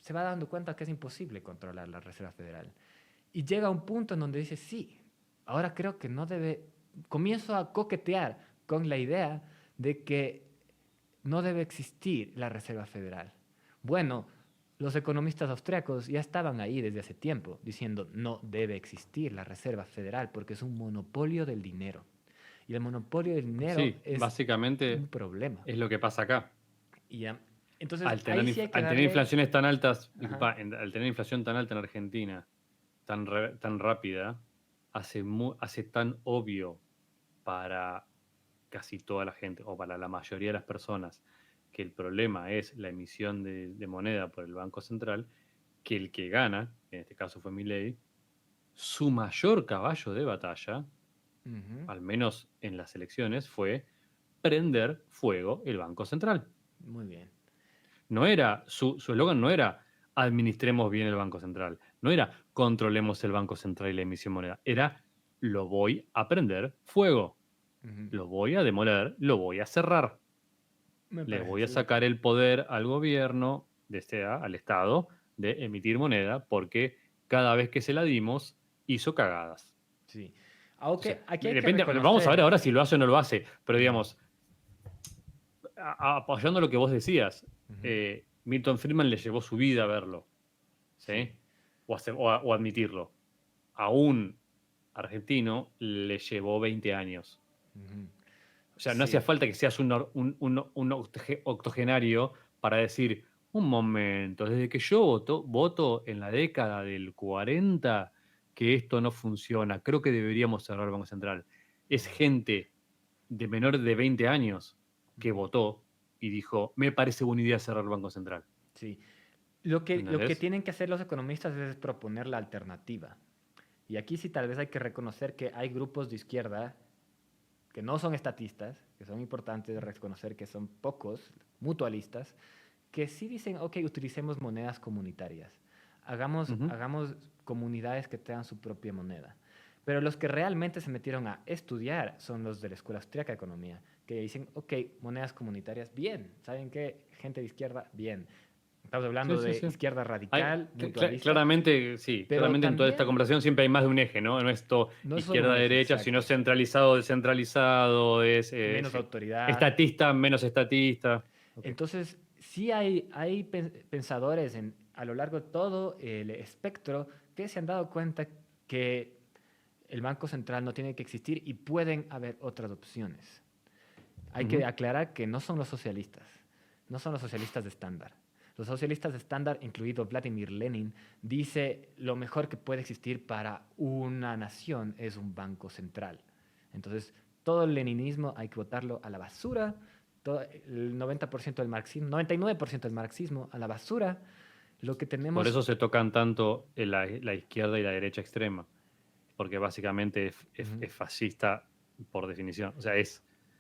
S3: se va dando cuenta que es imposible controlar la Reserva Federal. Y llega a un punto en donde dice, sí, ahora creo que no debe... Comienzo a coquetear con la idea de que no debe existir la Reserva Federal. Bueno, los economistas austriacos ya estaban ahí desde hace tiempo diciendo no debe existir la Reserva Federal porque es un monopolio del dinero. Y el monopolio del dinero
S2: Sí,
S3: es
S2: básicamente
S3: un problema.
S2: es lo que pasa acá.
S3: Y ya, entonces,
S2: Al tener,
S3: ahí sí hay que
S2: al tener
S3: darle-
S2: inflaciones tan altas,
S3: Ajá.
S2: disculpa, al tener inflación tan alta en Argentina, tan rápida, hace tan obvio para casi toda la gente, o para la mayoría de las personas, que el problema es la emisión de moneda por el Banco Central, que el que gana, en este caso fue Milei, su mayor caballo de batalla,
S3: Ujú.
S2: al menos en las elecciones, fue prender fuego el Banco Central.
S3: Muy bien.
S2: No era, su eslogan no era administremos bien el Banco Central, no era controlemos el Banco Central y la emisión de moneda, era lo voy a prender fuego,
S3: Ujú.
S2: lo voy a demoler, lo voy a cerrar,
S3: Me
S2: le
S3: parece,
S2: voy a
S3: sí.
S2: sacar el poder al gobierno, al Estado, de emitir moneda, porque cada vez que se la dimos, hizo cagadas.
S3: Sí.
S2: O
S3: Aunque
S2: sea,
S3: aquí hay que
S2: depende, vamos a
S3: reconocer-
S2: ver ahora si lo hace o no lo hace, pero digamos, apoyando lo que vos decías,
S3: Ujú.
S2: Milton Friedman le llevó su vida a verlo, ¿sí?
S3: Sí.
S2: O admitirlo. Aún argentino le llevó 20 años.
S3: Ujú.
S2: O sea, no
S3: Sí,
S2: hacía falta que seas un octogenario para decir, un momento, desde que yo voto en la década del 40 que esto no funciona, creo que deberíamos cerrar el Banco Central. Es gente de menor de 20 años que
S3: ujú,
S2: votó y dijo, me parece buena idea cerrar el Banco Central.
S3: sí. Lo que
S2: ¿Entendés?
S3: tienen que hacer los economistas es proponer la alternativa. Y aquí sí tal vez hay que reconocer que hay grupos de izquierda que no son estatistas, que son importantes de reconocer que son pocos, mutualistas, que sí dicen, ok, utilicemos monedas comunitarias,
S2: Ujú.
S3: hagamos comunidades que tengan su propia moneda. Pero los que realmente se metieron a estudiar son los de la Escuela Austríaca de Economía, que dicen, ok, monedas comunitarias, bien. ¿Saben qué? Gente de izquierda, bien. Estamos
S2: Sí,
S3: hablando
S2: sí,
S3: de
S2: sí.
S3: izquierda radical, mutualista,
S2: Claramente, sí,
S3: pero
S2: claramente en toda esta
S3: también
S2: conversación siempre hay más de un eje, ¿no? No es todo
S3: no es solo un eje,
S2: izquierda-derecha, sino
S3: exacto.
S2: centralizado, descentralizado,
S3: Menos
S2: sí.
S3: autoridad.
S2: Estatista, menos estatista. Ok.
S3: Entonces, sí hay pensadores a lo largo de todo el espectro que se han dado cuenta que el Banco Central no tiene que existir y pueden haber otras opciones. Hay que
S2: Ujú.
S3: aclarar que no son los socialistas, no son los socialistas de estándar. Los socialistas de estándar, incluido Vladimir Lenin, dice lo mejor que puede existir para una nación es un banco central. Entonces, todo el leninismo hay que botarlo a la basura, todo el 90% del marxismo, 99% del marxismo a la basura. Lo que
S2: Por
S3: tenemos...
S2: eso se tocan tanto la izquierda y la derecha extrema, porque básicamente
S3: Ujú,
S2: es fascista por definición. O sea,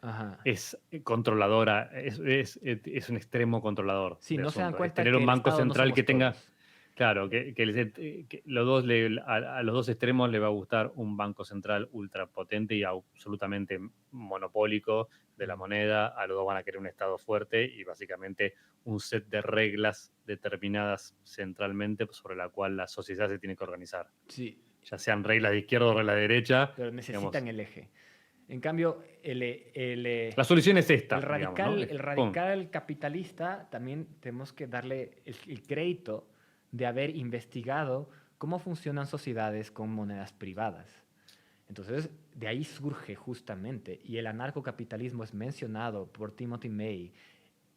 S3: ajá.
S2: es controladora, es un extremo controlador
S3: Sí,
S2: del
S3: no se dan
S2: asunto. Es
S3: cuenta
S2: tener
S3: que
S2: un
S3: el
S2: banco
S3: Estado no
S2: central que
S3: somos
S2: tenga,
S3: todos.
S2: claro, que los dos a los dos extremos le va a gustar un banco central ultra potente y absolutamente monopólico de la
S3: Ujú.
S2: moneda. A los dos van a querer un Estado fuerte y básicamente un set de reglas determinadas centralmente sobre la cual la sociedad se tiene que organizar.
S3: Sí,
S2: Ya sean reglas de izquierda o reglas de derecha,
S3: pero
S2: digamos.
S3: necesitan el eje. En cambio,
S2: La solución es
S3: el
S2: esta, digamos, ¿no?
S3: radical, el
S2: Pum.
S3: radical capitalista también tenemos que darle el crédito de haber investigado cómo funcionan sociedades con monedas privadas. Entonces, de ahí surge justamente, y el anarcocapitalismo es mencionado por Timothy May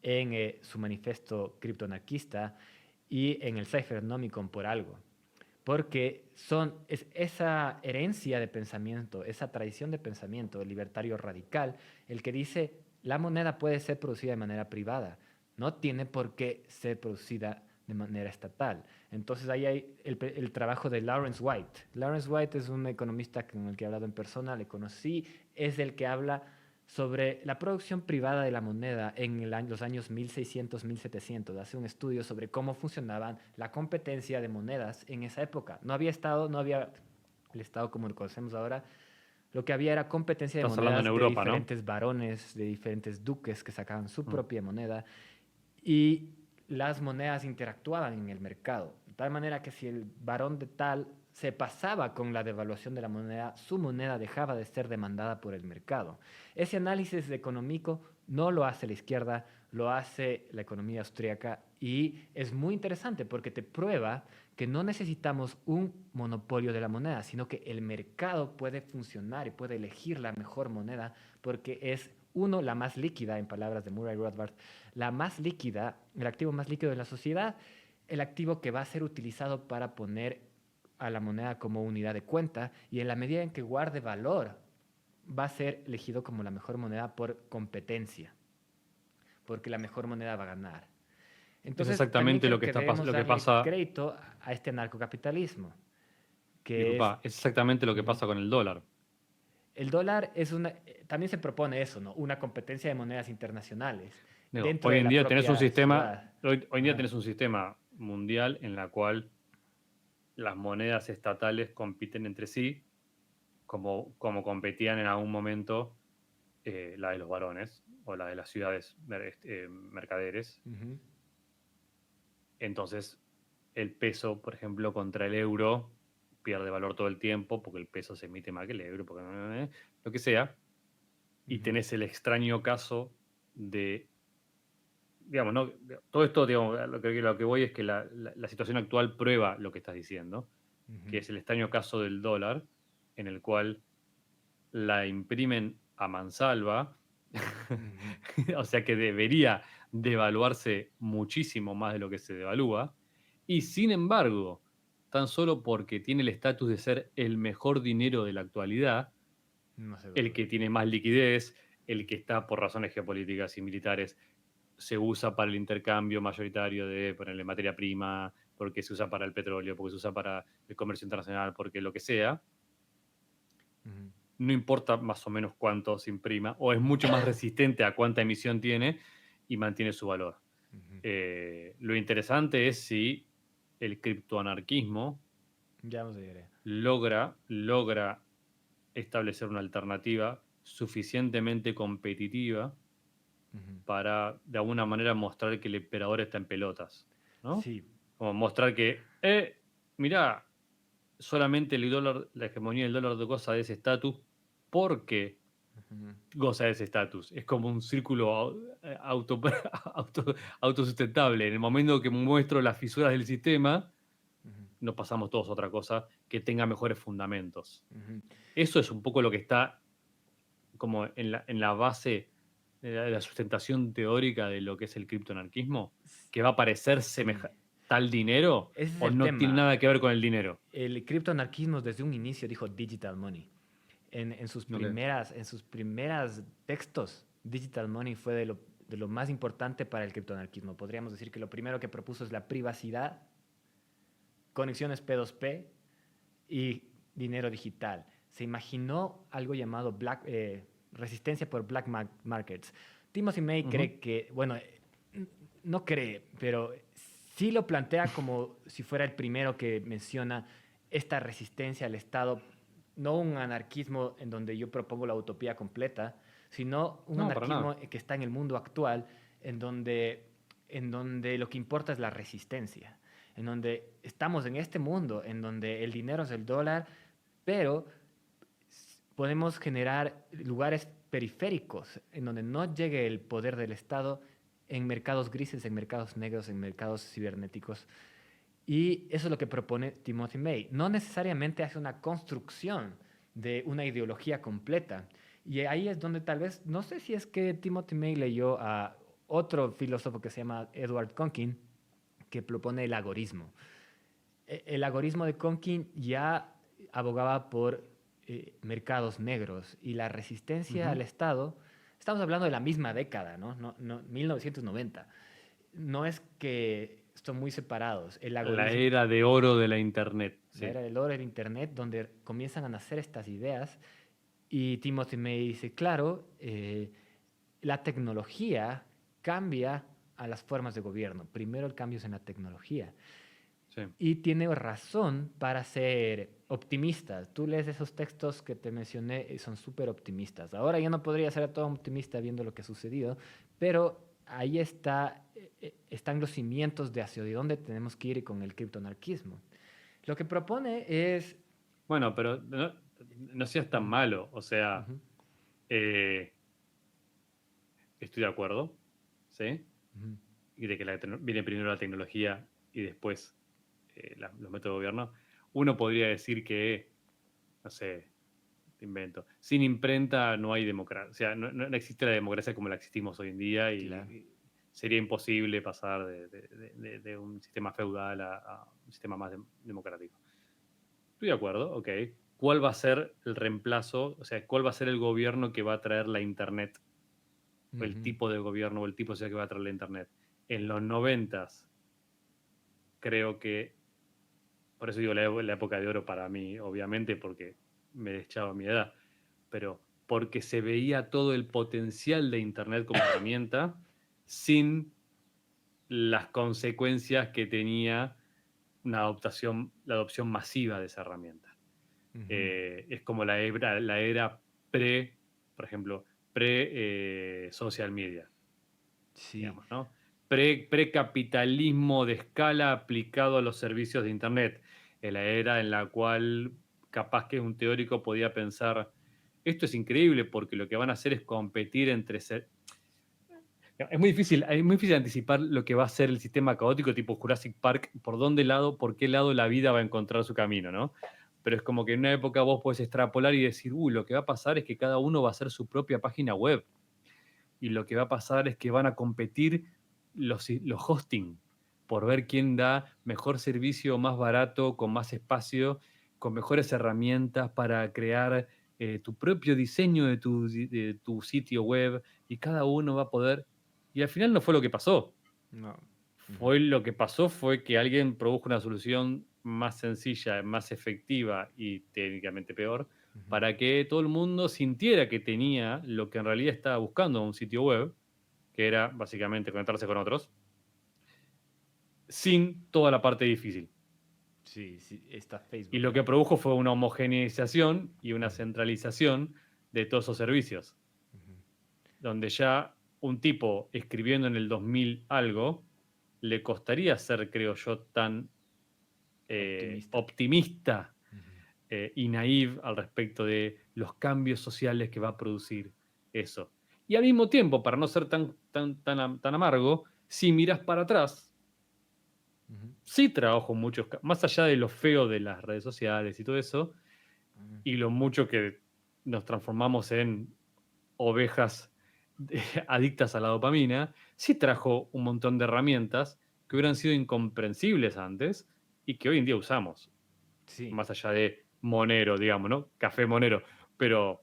S3: en su manifiesto criptoanarquista y en el Cyphernomicon por algo. Porque es esa herencia de pensamiento, esa tradición de pensamiento libertario radical, el que dice la moneda puede ser producida de manera privada, no tiene por qué ser producida de manera estatal. Entonces ahí hay el trabajo de Lawrence White. Lawrence White es un economista con el que he hablado en persona, le conocí, es el que habla sobre la producción privada de la moneda en los años 1600-1700. Hace un estudio sobre cómo funcionaban la competencia de monedas en esa época. No había Estado, no había el Estado como lo conocemos ahora. Lo que había era competencia de
S2: Estás hablando en
S3: monedas de
S2: Europa, ¿no?
S3: diferentes varones, de diferentes duques que sacaban su
S2: Mm.
S3: propia moneda y las monedas interactuaban en el mercado. De tal manera que si el varón de tal se pasaba con la devaluación de la moneda, su moneda dejaba de ser demandada por el mercado. Ese análisis económico no lo hace la izquierda, lo hace la economía austríaca y es muy interesante porque te prueba que no necesitamos un monopolio de la moneda, sino que el mercado puede funcionar y puede elegir la mejor moneda porque es, uno, la más líquida, en palabras de Murray Rothbard, la más líquida, el activo más líquido de la sociedad, el activo que va a ser utilizado para poner a la moneda como unidad de cuenta y en la medida en que guarde valor, va a ser elegido como la mejor moneda por competencia, porque la mejor moneda va a ganar.
S2: Es
S3: Entonces, también
S2: exactamente
S3: creo que debemos
S2: lo que
S3: darle
S2: pasa.
S3: crédito a este anarcocapitalismo, que es
S2: Disculpa, es exactamente lo que
S3: ujú.
S2: pasa con el dólar.
S3: El dólar es una, también se propone eso, ¿no? Una competencia de monedas internacionales
S2: Digo,
S3: dentro
S2: hoy
S3: de
S2: en
S3: la
S2: día tenés un
S3: propia
S2: sistema,
S3: ciudad.
S2: hoy en día
S3: Ajá.
S2: tenés un sistema mundial en la cual las monedas estatales compiten entre sí, como competían en algún momento la de los varones o la de las ciudades mercaderes.
S3: Ujú,
S2: Entonces, el peso, por ejemplo, contra el euro pierde valor todo el tiempo porque el peso se emite más que el euro, porque lo que sea. Y
S3: ujú,
S2: tenés el extraño caso de, digamos, ¿no? Todo esto, digamos, lo que voy es que la situación actual prueba lo que estás diciendo, que
S3: ujú.
S2: es el extraño caso del dólar, en el cual la imprimen a mansalva, o sea que debería devaluarse muchísimo más de lo que se devalúa, y sin embargo, tan solo porque tiene el estatus de ser el mejor dinero de la actualidad,
S3: No se
S2: el que tiene más liquidez, el que está por razones geopolíticas y militares, se usa para el intercambio mayoritario de, ponerle, materia prima, porque se usa para el petróleo, porque se usa para el comercio internacional, porque lo que sea,
S3: Ujú.
S2: no importa más o menos cuánto se imprima, o es mucho más resistente a cuánta emisión tiene y mantiene su valor.
S3: Ujú.
S2: Lo interesante es si el criptoanarquismo
S3: Ya vamos a llegar ahí.
S2: logra establecer una alternativa suficientemente competitiva
S3: Ujú.
S2: para de alguna manera mostrar que el emperador está en pelotas, ¿no?
S3: Sí.
S2: Como mostrar que, mirá, solamente el dólar, la hegemonía del dólar goza de ese estatus porque
S3: Ujú.
S2: goza de ese estatus. Es como un círculo auto, autosustentable. En el momento que muestro las fisuras del sistema,
S3: Ujú.
S2: nos pasamos todos a otra cosa que tenga mejores fundamentos.
S3: Ujú.
S2: Eso es un poco lo que está como en la base de la sustentación teórica de lo que es el criptoanarquismo, que va a parecer
S3: Sí.
S2: tal dinero
S3: Ese es
S2: o
S3: el
S2: no tiene
S3: tema.
S2: nada que ver con el dinero.
S3: El criptoanarquismo desde un inicio dijo digital money. En sus
S2: Ok.
S3: primeras textos, digital money fue de lo más importante para el criptoanarquismo. Podríamos decir que lo primero que propuso es la privacidad, conexiones P2P y dinero digital. Se imaginó algo llamado resistencia por black markets. Timothy May
S2: Ujú.
S3: cree que, bueno, no cree, pero sí lo plantea como si fuera el primero que menciona esta resistencia al Estado, no un anarquismo en donde yo propongo la utopía completa, sino un
S2: No, para
S3: anarquismo
S2: nada.
S3: que está en el mundo actual, en donde lo que importa es la resistencia, en donde estamos en este mundo, en donde el dinero es el dólar, pero podemos generar lugares periféricos en donde no llegue el poder del Estado en mercados grises, en mercados negros, en mercados cibernéticos. Y eso es lo que propone Timothy May. No necesariamente hace una construcción de una ideología completa. Y ahí es donde tal vez, no sé si es que Timothy May leyó a otro filósofo que se llama Edward Conkin, que propone el agorismo. El agorismo de Conkin ya abogaba por mercados negros y la resistencia
S2: Ujú.
S3: al Estado, estamos hablando de la misma década, ¿no? 1990. No es que son muy separados. El
S2: La
S3: agorismo,
S2: era de oro de la Internet,
S3: la
S2: sí.
S3: era del oro, el Internet, donde comienzan a nacer estas ideas. Y Timothy May dice, claro, la tecnología cambia a las formas de gobierno. Primero el cambio es en la tecnología.
S2: Sí.
S3: Y tiene razón para ser optimistas. Tú lees esos textos que te mencioné y son súper optimistas. Ahora yo no podría ser todo optimista viendo lo que ha sucedido, pero ahí están los cimientos de hacia dónde tenemos que ir con el criptoanarquismo. Lo que propone es...
S2: Bueno, pero no seas tan
S3: Ujú,
S2: malo. O sea,
S3: ujú,
S2: eh, estoy de acuerdo, ¿sí?
S3: ujú,
S2: Y de que viene primero la tecnología y después los métodos de gobierno. Uno podría decir que, no sé, te invento, sin imprenta no hay democracia. O sea, no existe la democracia como la existimos hoy en día
S3: claro.
S2: y sería imposible pasar de un sistema feudal a un sistema más democrático. Estoy de acuerdo, ok. ¿Cuál va a ser el reemplazo? O sea, ¿cuál va a ser el gobierno que va a traer la Internet? O el
S3: Ujú,
S2: tipo de gobierno o el tipo de sociedad que va a traer la Internet. En los 90s, creo que, por eso digo la época de oro para mí, obviamente, porque me deschaba mi edad, pero porque se veía todo el potencial de Internet como herramienta sin las consecuencias que tenía la adopción masiva de esa herramienta.
S3: ujú.
S2: Es como la era por ejemplo, social media,
S3: Sí.
S2: digamos, ¿no? Precapitalismo de escala aplicado a los servicios de Internet, en la era en la cual capaz que un teórico podía pensar, esto es increíble porque lo que van a hacer es competir entre... es muy difícil anticipar lo que va a ser el sistema caótico tipo Jurassic Park, por qué lado la vida va a encontrar su camino, ¿no? pero es como que en una época vos podés extrapolar y decir, lo que va a pasar es que cada uno va a hacer su propia página web. Y lo que va a pasar es que van a competir los hosting por ver quién da mejor servicio, más barato, con más espacio, con mejores herramientas para crear tu propio diseño de tu sitio web, y cada uno va a poder. Y al final no fue lo que pasó.
S3: No.
S2: Lo que pasó fue que alguien produjo una solución más sencilla, más efectiva y técnicamente peor, para que todo el mundo sintiera que tenía lo que en realidad estaba buscando un sitio web, que era básicamente conectarse con otros, sin toda la parte difícil.
S3: Sí, sí, está Facebook.
S2: Y lo que produjo fue una homogeneización y una centralización de todos esos servicios, donde ya un tipo escribiendo en el 2000 algo le costaría ser, creo yo, tan optimista y naive al respecto de los cambios sociales que va a producir eso. Y al mismo tiempo, para no ser tan amargo, si miras para atrás, sí trabajo muchos, más allá de lo feo de las redes sociales y todo eso, y lo mucho que nos transformamos en ovejas adictas a la dopamina, sí trajo un montón de herramientas que hubieran sido incomprensibles antes y que hoy en día usamos.
S3: Sí.
S2: Más allá de Monero, digamos, ¿no? Café Monero, pero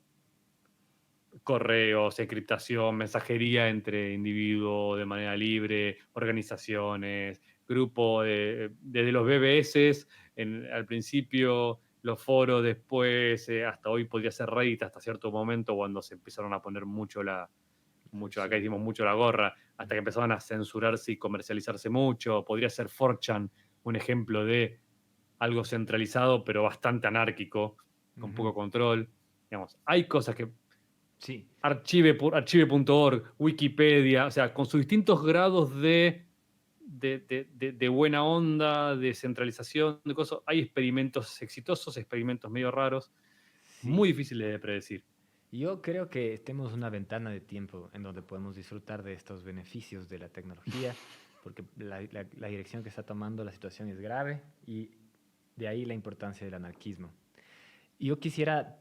S2: correos, encriptación, mensajería entre individuos de manera libre, organizaciones, grupos desde los BBS al principio, los foros después, hasta hoy podría ser Reddit hasta cierto momento cuando se empezaron a poner acá hicimos mucho la gorra, hasta que empezaron a censurarse y comercializarse mucho. Podría ser 4chan un ejemplo de algo centralizado pero bastante anárquico, con poco control. Digamos, hay cosas que
S3: Sí.
S2: Archive.org, Wikipedia, o sea, con sus distintos grados de buena onda, de centralización, de cosas. Hay experimentos exitosos, experimentos medio raros, muy difíciles de predecir.
S3: Yo creo que tenemos una ventana de tiempo en donde podemos disfrutar de estos beneficios de la tecnología, porque la dirección que está tomando la situación es grave y de ahí la importancia del anarquismo. Y yo quisiera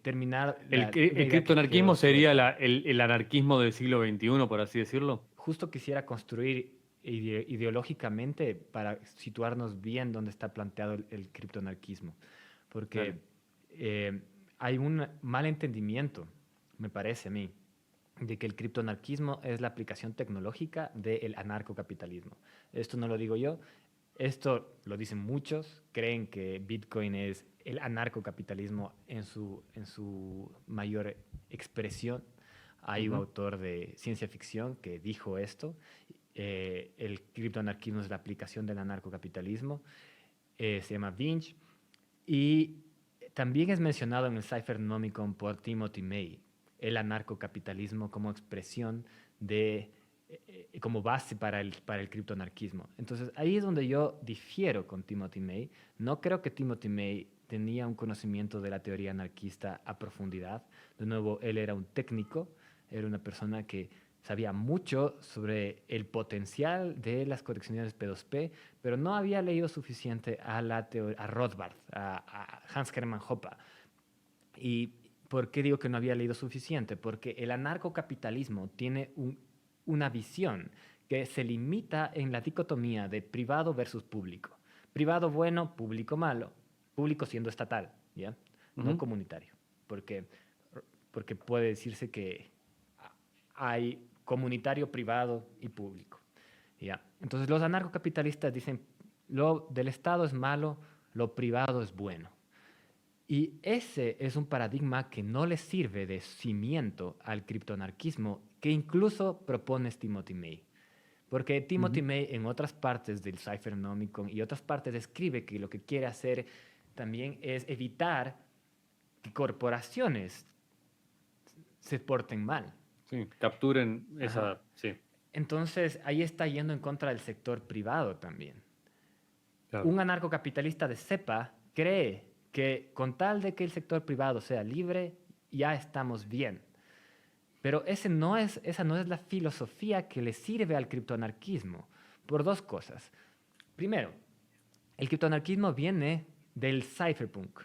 S3: terminar...
S2: El criptoanarquismo sería el anarquismo del siglo XXI, por así decirlo.
S3: Justo quisiera construir ideológicamente para situarnos bien donde está planteado el criptoanarquismo, porque hay un mal entendimiento, me parece a mí, de que el criptoanarquismo es la aplicación tecnológica del anarcocapitalismo. Esto no lo digo yo, esto lo dicen muchos, creen que Bitcoin es el anarcocapitalismo en su mayor expresión. Hay un autor de ciencia ficción que dijo esto. El criptoanarquismo es la aplicación del anarcocapitalismo. Se llama Vinch. Y también es mencionado en el Cyphernomicon por Timothy May, el anarcocapitalismo como expresión como base para el criptoanarquismo. Entonces, ahí es donde yo difiero con Timothy May. No creo que Timothy May tenía un conocimiento de la teoría anarquista a profundidad. De nuevo, él era un técnico, era una persona que sabía mucho sobre el potencial de las conexiones P2P, pero no había leído suficiente a Rothbard, a Hans Hermann Hoppe. ¿Y por qué digo que no había leído suficiente? Porque el anarcocapitalismo tiene una visión que se limita en la dicotomía de privado versus público. Privado bueno, público malo. Público siendo estatal, ¿ya? No comunitario. Porque puede decirse que hay comunitario, privado y público, ¿ya? Entonces los anarcocapitalistas dicen lo del Estado es malo, lo privado es bueno. Y ese es un paradigma que no le sirve de cimiento al criptoanarquismo que incluso propone Timothy May. Porque Timothy May en otras partes del Cyphernomicon y otras partes escribe que lo que quiere hacer también es evitar que corporaciones se porten mal.
S2: Sí, capturen esa...
S3: Ajá.
S2: Sí.
S3: Entonces ahí está yendo en contra del sector privado también.
S2: Claro.
S3: Un anarcocapitalista de cepa cree que con tal de que el sector privado sea libre, ya estamos bien. Pero esa no es la filosofía que le sirve al criptoanarquismo, por dos cosas. Primero, el criptoanarquismo viene del cypherpunk.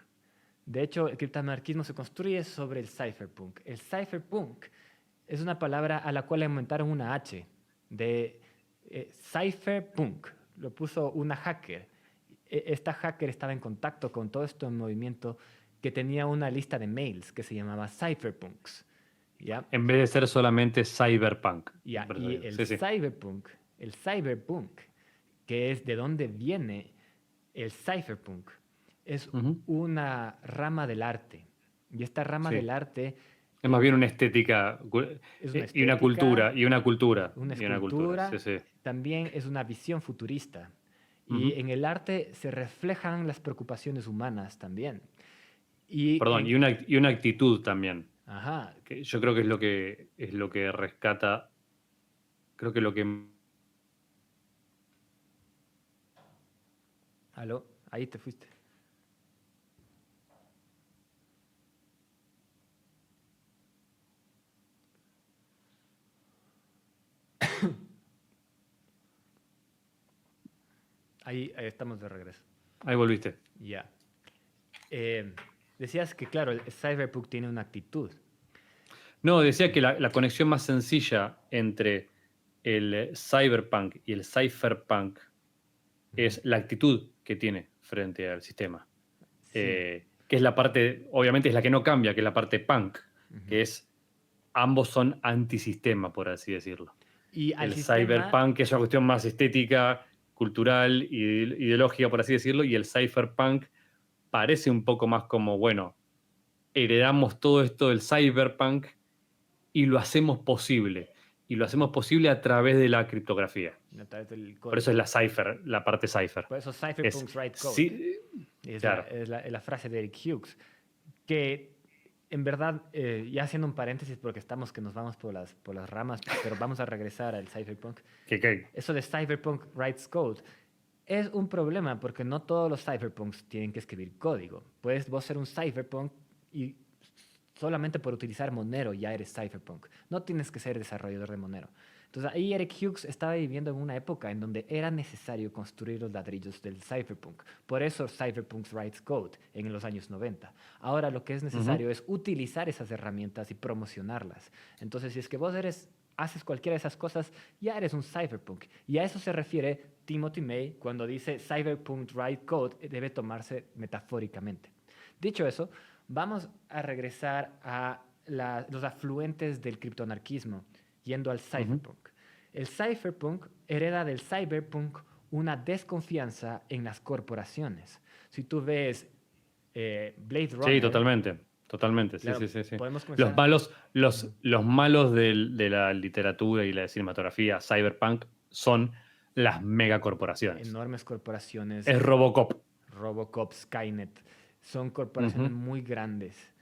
S3: De hecho, el criptoanarquismo se construye sobre el cypherpunk. El cypherpunk es una palabra a la cual le aumentaron una H, de cypherpunk. Lo puso una hacker. Esta hacker estaba en contacto con todo este movimiento que tenía una lista de mails que se llamaba cypherpunks. ¿Ya?
S2: En vez de ser solamente cyberpunk.
S3: Ya, y el
S2: Sí, sí.
S3: cyberpunk, que es de donde viene el cypherpunk, es una rama del arte. Y esta rama
S2: Sí.
S3: del arte
S2: Es más bien una estética,
S3: es una
S2: y una cultura, y una cultura.
S3: una
S2: y una cultura.
S3: escultura,
S2: Sí, sí.
S3: también es una visión futurista. Y en el arte se reflejan las preocupaciones humanas también.
S2: Perdón, y una actitud también.
S3: Ajá.
S2: Que yo creo que es lo que rescata. Creo que lo que.
S3: ¿Aló? Ahí te fuiste. Ahí estamos de regreso.
S2: Ahí volviste.
S3: Ya. Decías que, claro, el cyberpunk tiene una actitud.
S2: No, decía que la conexión más sencilla entre el cyberpunk y el cypherpunk es la actitud que tiene frente al sistema.
S3: Sí.
S2: Que es la parte, obviamente es la que no cambia, que es la parte punk, que es, ambos son antisistema, por así decirlo.
S3: Y
S2: el cyberpunk es una cuestión más estética, cultural, ideológica, por así decirlo, y el cypherpunk parece un poco más como, bueno, heredamos todo esto del cyberpunk y lo hacemos posible. Y lo hacemos posible a través de la criptografía. Por eso es la parte cipher.
S3: Por eso cypherpunks write code.
S2: Sí,
S3: es,
S2: claro.
S3: es la frase de Eric Hughes. Que en verdad, ya haciendo un paréntesis porque estamos que nos vamos por las ramas, pero vamos a regresar al cypherpunk. Eso de cypherpunk writes code es un problema porque no todos los cypherpunks tienen que escribir código. Puedes vos ser un cypherpunk y solamente por utilizar Monero ya eres cypherpunk. No tienes que ser desarrollador de Monero. Entonces ahí Eric Hughes estaba viviendo en una época en donde era necesario construir los ladrillos del cypherpunk. Por eso Cypherpunks writes code en los años 90. Ahora lo que es necesario es utilizar esas herramientas y promocionarlas. Entonces si es que vos haces cualquiera de esas cosas, ya eres un cypherpunk. Y a eso se refiere Timothy May cuando dice cypherpunk write code, debe tomarse metafóricamente. Dicho eso, vamos a regresar a los afluentes del criptoanarquismo, yendo al cypherpunk. El cypherpunk hereda del cyberpunk una desconfianza en las corporaciones. Si tú ves Blade Runner...
S2: Sí, totalmente.
S3: Claro,
S2: Sí.
S3: podemos comenzar...
S2: Los malos de la literatura y la cinematografía cyberpunk son las megacorporaciones.
S3: Enormes corporaciones.
S2: Es Robocop.
S3: Robocop, Skynet. Son corporaciones muy grandes.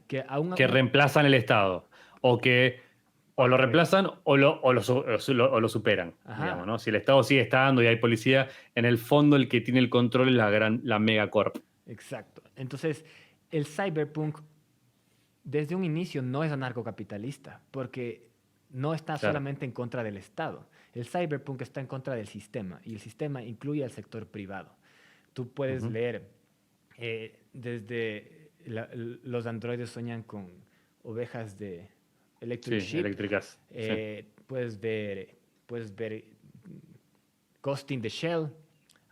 S2: Que reemplazan el Estado. O lo reemplazan o lo superan. Digamos, ¿no? Si el Estado sigue estando y hay policía, en el fondo el que tiene el control es la megacorp.
S3: Exacto. Entonces, el cyberpunk desde un inicio no es anarcocapitalista, porque no está solamente en contra del Estado. El cyberpunk está en contra del sistema, y el sistema incluye al sector privado. Tú puedes leer desde los androides sueñan con ovejas de electric sheep.
S2: Eléctricas.
S3: Puedes ver Ghost in the Shell.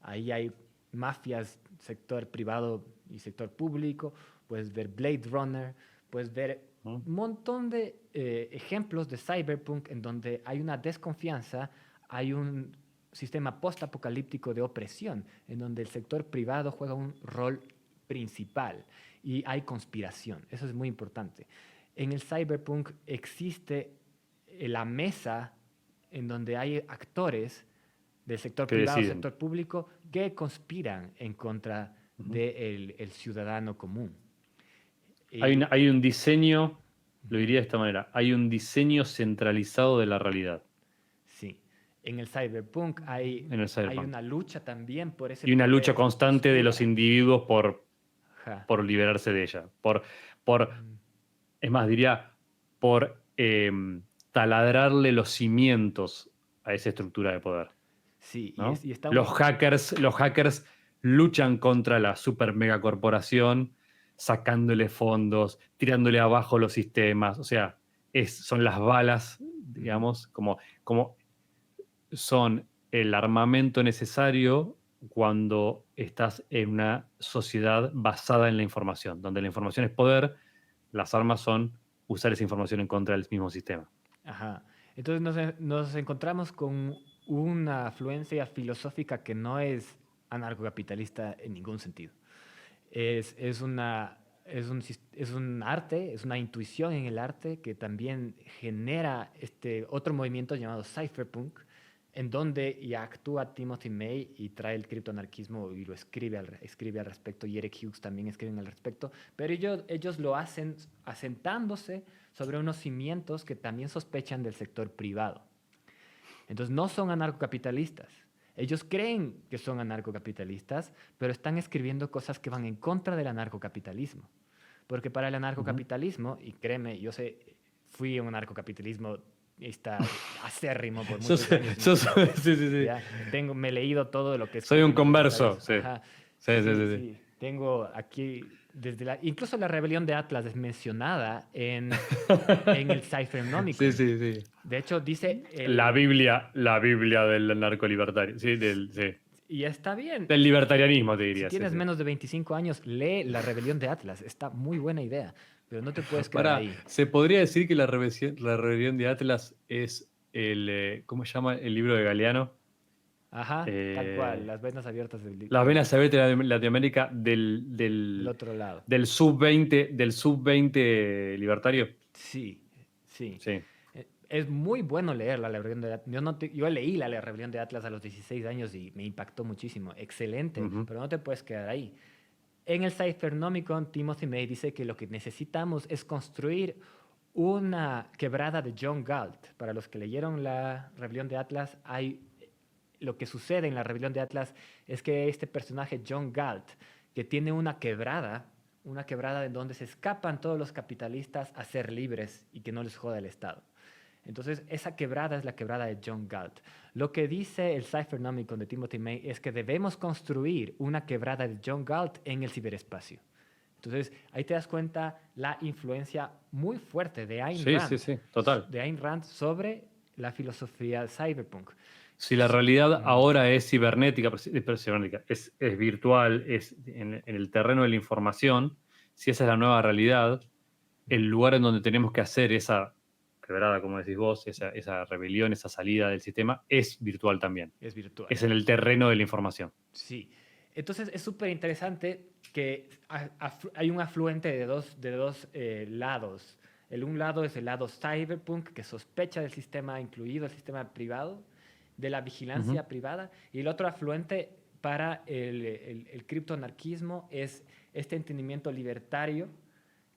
S3: Ahí hay mafias, sector privado y sector público. Puedes ver Blade Runner. Puedes ver un montón de ejemplos de cyberpunk en donde hay una desconfianza, hay un sistema post-apocalíptico de opresión, en donde el sector privado juega un rol principal y hay conspiración. Eso es muy importante. En el cyberpunk existe la mesa en donde hay actores del sector privado, sector público, que conspiran en contra del ciudadano común.
S2: Hay un diseño, lo diría de esta manera, hay un diseño centralizado de la realidad.
S3: Sí. En el cyberpunk hay una lucha también por ese
S2: y una lucha constante de los individuos por liberarse de ella. Es más, diría, por taladrarle los cimientos a esa estructura de poder.
S3: Sí,
S2: ¿no?
S3: y está
S2: los hackers luchan contra la super mega corporación, sacándole fondos, tirándole abajo los sistemas. O sea, son las balas, digamos, como son el armamento necesario cuando estás en una sociedad basada en la información, donde la información es poder, las armas son usar esa información en contra del mismo sistema.
S3: Ajá. Entonces nos encontramos con una afluencia filosófica que no es anarcocapitalista en ningún sentido. Es una, es un arte, es una intuición en el arte que también genera este otro movimiento llamado cypherpunk, en donde ya actúa Timothy May y trae el criptoanarquismo y lo escribe al respecto, y Eric Hughes también escriben al respecto, pero ellos lo hacen asentándose sobre unos cimientos que también sospechan del sector privado. Entonces no son anarcocapitalistas. Ellos creen que son anarcocapitalistas, pero están escribiendo cosas que van en contra del anarcocapitalismo. Porque para el anarcocapitalismo, y créeme, yo fui un anarcocapitalismo acérrimo por muchos años.
S2: Sí, sí, sí.
S3: Me he leído todo lo que es.
S2: Soy un converso, sí.
S3: Sí. Tengo aquí, incluso la rebelión de Atlas es mencionada en el Cyphernomicon.
S2: Sí.
S3: De hecho, dice...
S2: La Biblia del narcolibertario. Sí.
S3: Y está bien.
S2: Del libertarianismo, te diría.
S3: Si tienes menos de 25 años, lee La rebelión de Atlas. Está muy buena idea, pero no te puedes quedar ahí.
S2: Se podría decir que la rebelión de Atlas es ¿cómo se llama el libro de Galeano?
S3: Ajá, tal cual, las venas abiertas del...
S2: Las venas abiertas de Latinoamérica del
S3: otro lado.
S2: Del sub-20 libertario.
S3: Sí.
S2: Sí.
S3: Es muy bueno leer La rebelión de Atlas. Yo leí La rebelión de Atlas a los 16 años y me impactó muchísimo. Excelente, pero no te puedes quedar ahí. En el Cyphernomicon, Timothy May dice que lo que necesitamos es construir una quebrada de John Galt. Para los que leyeron La rebelión de Atlas, lo que sucede en La rebelión de Atlas es que este personaje, John Galt, que tiene una quebrada en donde se escapan todos los capitalistas a ser libres y que no les joda el Estado. Entonces, esa quebrada es la quebrada de John Galt. Lo que dice el Cyphernomicon de Timothy May es que debemos construir una quebrada de John Galt en el ciberespacio. Entonces, ahí te das cuenta la influencia muy fuerte de Ayn Rand.
S2: Sí, total.
S3: De Ayn Rand sobre la filosofía cyberpunk.
S2: Si la realidad ahora es cibernética, es virtual, es en el terreno de la información, si esa es la nueva realidad, el lugar en donde tenemos que hacer esa quebrada, como decís vos, esa rebelión, esa salida del sistema, es virtual también.
S3: Es virtual.
S2: Es en el terreno de la información.
S3: Sí. Entonces es súper interesante que hay un afluente de dos lados. Un lado es el lado cyberpunk, que sospecha del sistema, incluido el sistema privado, de la vigilancia privada, y el otro afluente para el criptoanarquismo es este entendimiento libertario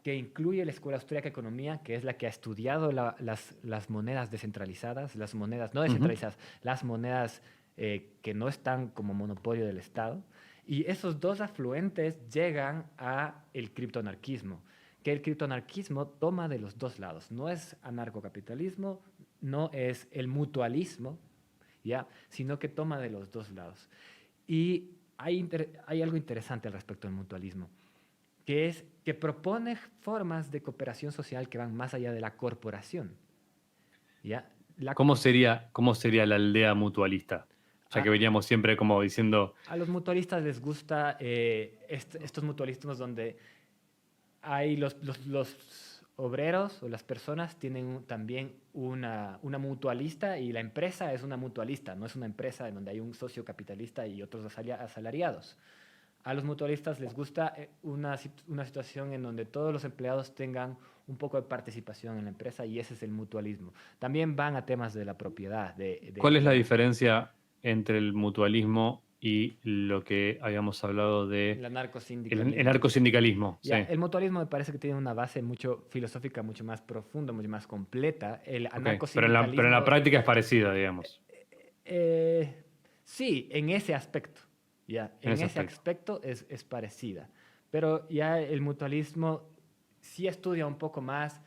S3: que incluye la Escuela Austríaca de Economía, que es la que ha estudiado las monedas descentralizadas, las monedas no descentralizadas, las monedas que no están como monopolio del Estado. Y esos dos afluentes llegan a el criptoanarquismo, que el criptoanarquismo toma de los dos lados. No es anarcocapitalismo, no es el mutualismo, ¿ya? Sino que toma de los dos lados. Y hay algo interesante al respecto del mutualismo, que es que propone formas de cooperación social que van más allá de la corporación. ¿Ya?
S2: ¿Cómo sería la aldea mutualista? Ya que veníamos siempre como diciendo...
S3: A los mutualistas les gusta estos mutualismos donde hay los obreros o las personas tienen también una mutualista, y la empresa es una mutualista, no es una empresa en donde hay un socio capitalista y otros asalariados. A los mutualistas les gusta una situación en donde todos los empleados tengan un poco de participación en la empresa, y ese es el mutualismo. También van a temas de la propiedad.
S2: ¿Cuál es la diferencia entre el mutualismo y lo que habíamos hablado de
S3: el anarcosindicalismo?
S2: El anarcosindicalismo, sí.
S3: El mutualismo me parece que tiene una base filosófica mucho más profunda, mucho más completa. El anarcosindicalismo,
S2: pero en la práctica es parecida, digamos.
S3: Sí, en ese aspecto. En ese aspecto es parecida. Pero ya el mutualismo sí estudia un poco más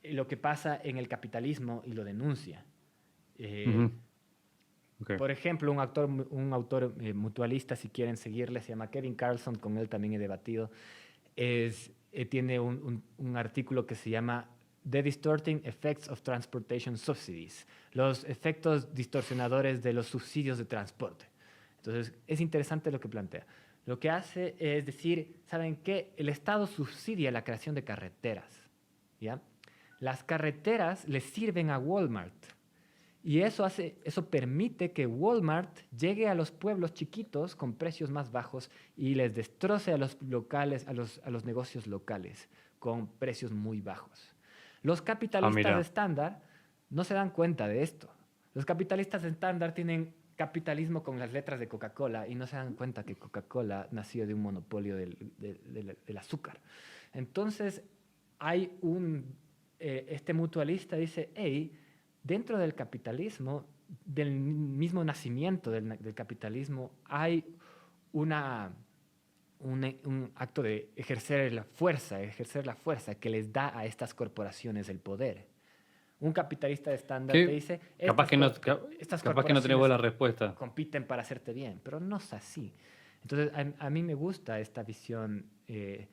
S3: lo que pasa en el capitalismo y lo denuncia.
S2: Ok.
S3: Por ejemplo, un autor mutualista, si quieren seguirle, se llama Kevin Carlson, con él también he debatido, tiene un artículo que se llama The Distorting Effects of Transportation Subsidies, los efectos distorsionadores de los subsidios de transporte. Entonces, es interesante lo que plantea. Lo que hace es decir, ¿saben qué? El Estado subsidia la creación de carreteras, ¿ya? Las carreteras le sirven a Walmart. Y eso permite que Walmart llegue a los pueblos chiquitos con precios más bajos y les destroce a los locales, a los negocios locales con precios muy bajos. Los
S2: Ah,
S3: capitalistas
S2: mira.
S3: estándar no se dan cuenta de esto. Los capitalistas estándar tienen capitalismo con las letras de Coca-Cola y no se dan cuenta que Coca-Cola nació de un monopolio del azúcar. Entonces, este mutualista dice, hey, dentro del capitalismo, del mismo nacimiento del capitalismo, hay un acto de ejercer la fuerza que les da a estas corporaciones el poder. Un capitalista estándar te
S2: ¿Qué?
S3: dice,
S2: Capaz que no,
S3: estas
S2: capaz que no tenés vos
S3: corporaciones
S2: la respuesta.
S3: compiten para hacerte bien, pero no es así. Entonces, a mí me gusta esta visión de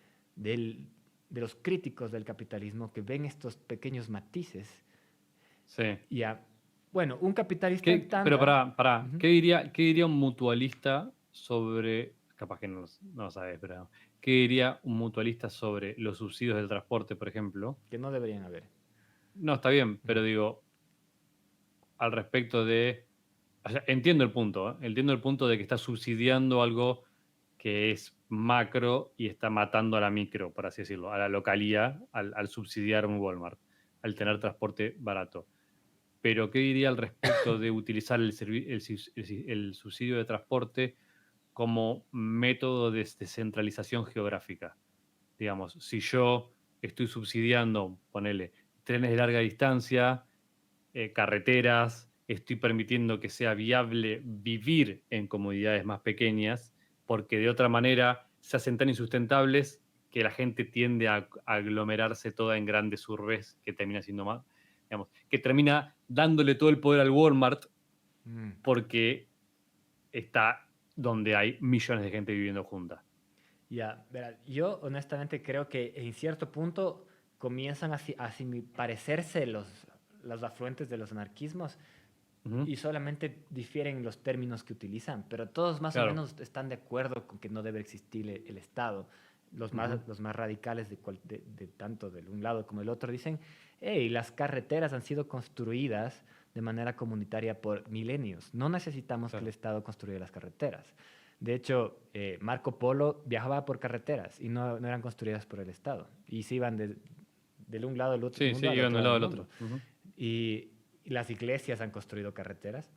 S3: los críticos del capitalismo que ven estos pequeños matices.
S2: Sí.
S3: Bueno, un capitalista
S2: Pero
S3: estándar.
S2: para,
S3: Ujú.
S2: qué diría un mutualista sobre, capaz que no lo sabes, pero qué diría un mutualista sobre los subsidios del transporte, por ejemplo?
S3: Que no deberían haber.
S2: No, está bien,
S3: Ujú.
S2: pero digo, al respecto de, o sea, entiendo el punto, ¿eh? Entiendo el punto de que está subsidiando algo que es macro y está matando a la micro, por así decirlo, a la localía, al subsidiar un Walmart, al tener transporte barato. Pero, ¿qué diría al respecto de utilizar el subsidio de transporte como método de descentralización geográfica? Digamos, si yo estoy subsidiando, ponele, trenes de larga distancia, carreteras, estoy permitiendo que sea viable vivir en comunidades más pequeñas, porque de otra manera se hacen tan insustentables que la gente tiende a aglomerarse toda en grandes urbes, que termina siendo más, digamos, que termina dándole todo el poder al Walmart
S3: Mm.
S2: porque está donde hay millones de gente viviendo junta.
S3: Ya, verá, yo honestamente creo que en cierto punto comienzan a parecerse los afluentes de los anarquismos
S2: Ujú.
S3: y solamente difieren los términos que utilizan, pero todos más o
S2: Claro.
S3: menos están de acuerdo con que no debe existir el Estado.
S2: Ujú.
S3: Los más radicales de tanto del un lado como del otro dicen, hey, las carreteras han sido construidas de manera comunitaria por milenios. No necesitamos que el
S2: Claro.
S3: Estado construya las carreteras. De hecho, Marco Polo viajaba por carreteras y no eran construidas por el Estado. Y se iban del un lado del otro
S2: Sí, sí,
S3: mundo al
S2: iban
S3: otro
S2: de un
S3: lado
S2: lado
S3: del
S2: al
S3: mundo.
S2: otro. Ujú.
S3: Y las iglesias han construido carreteras.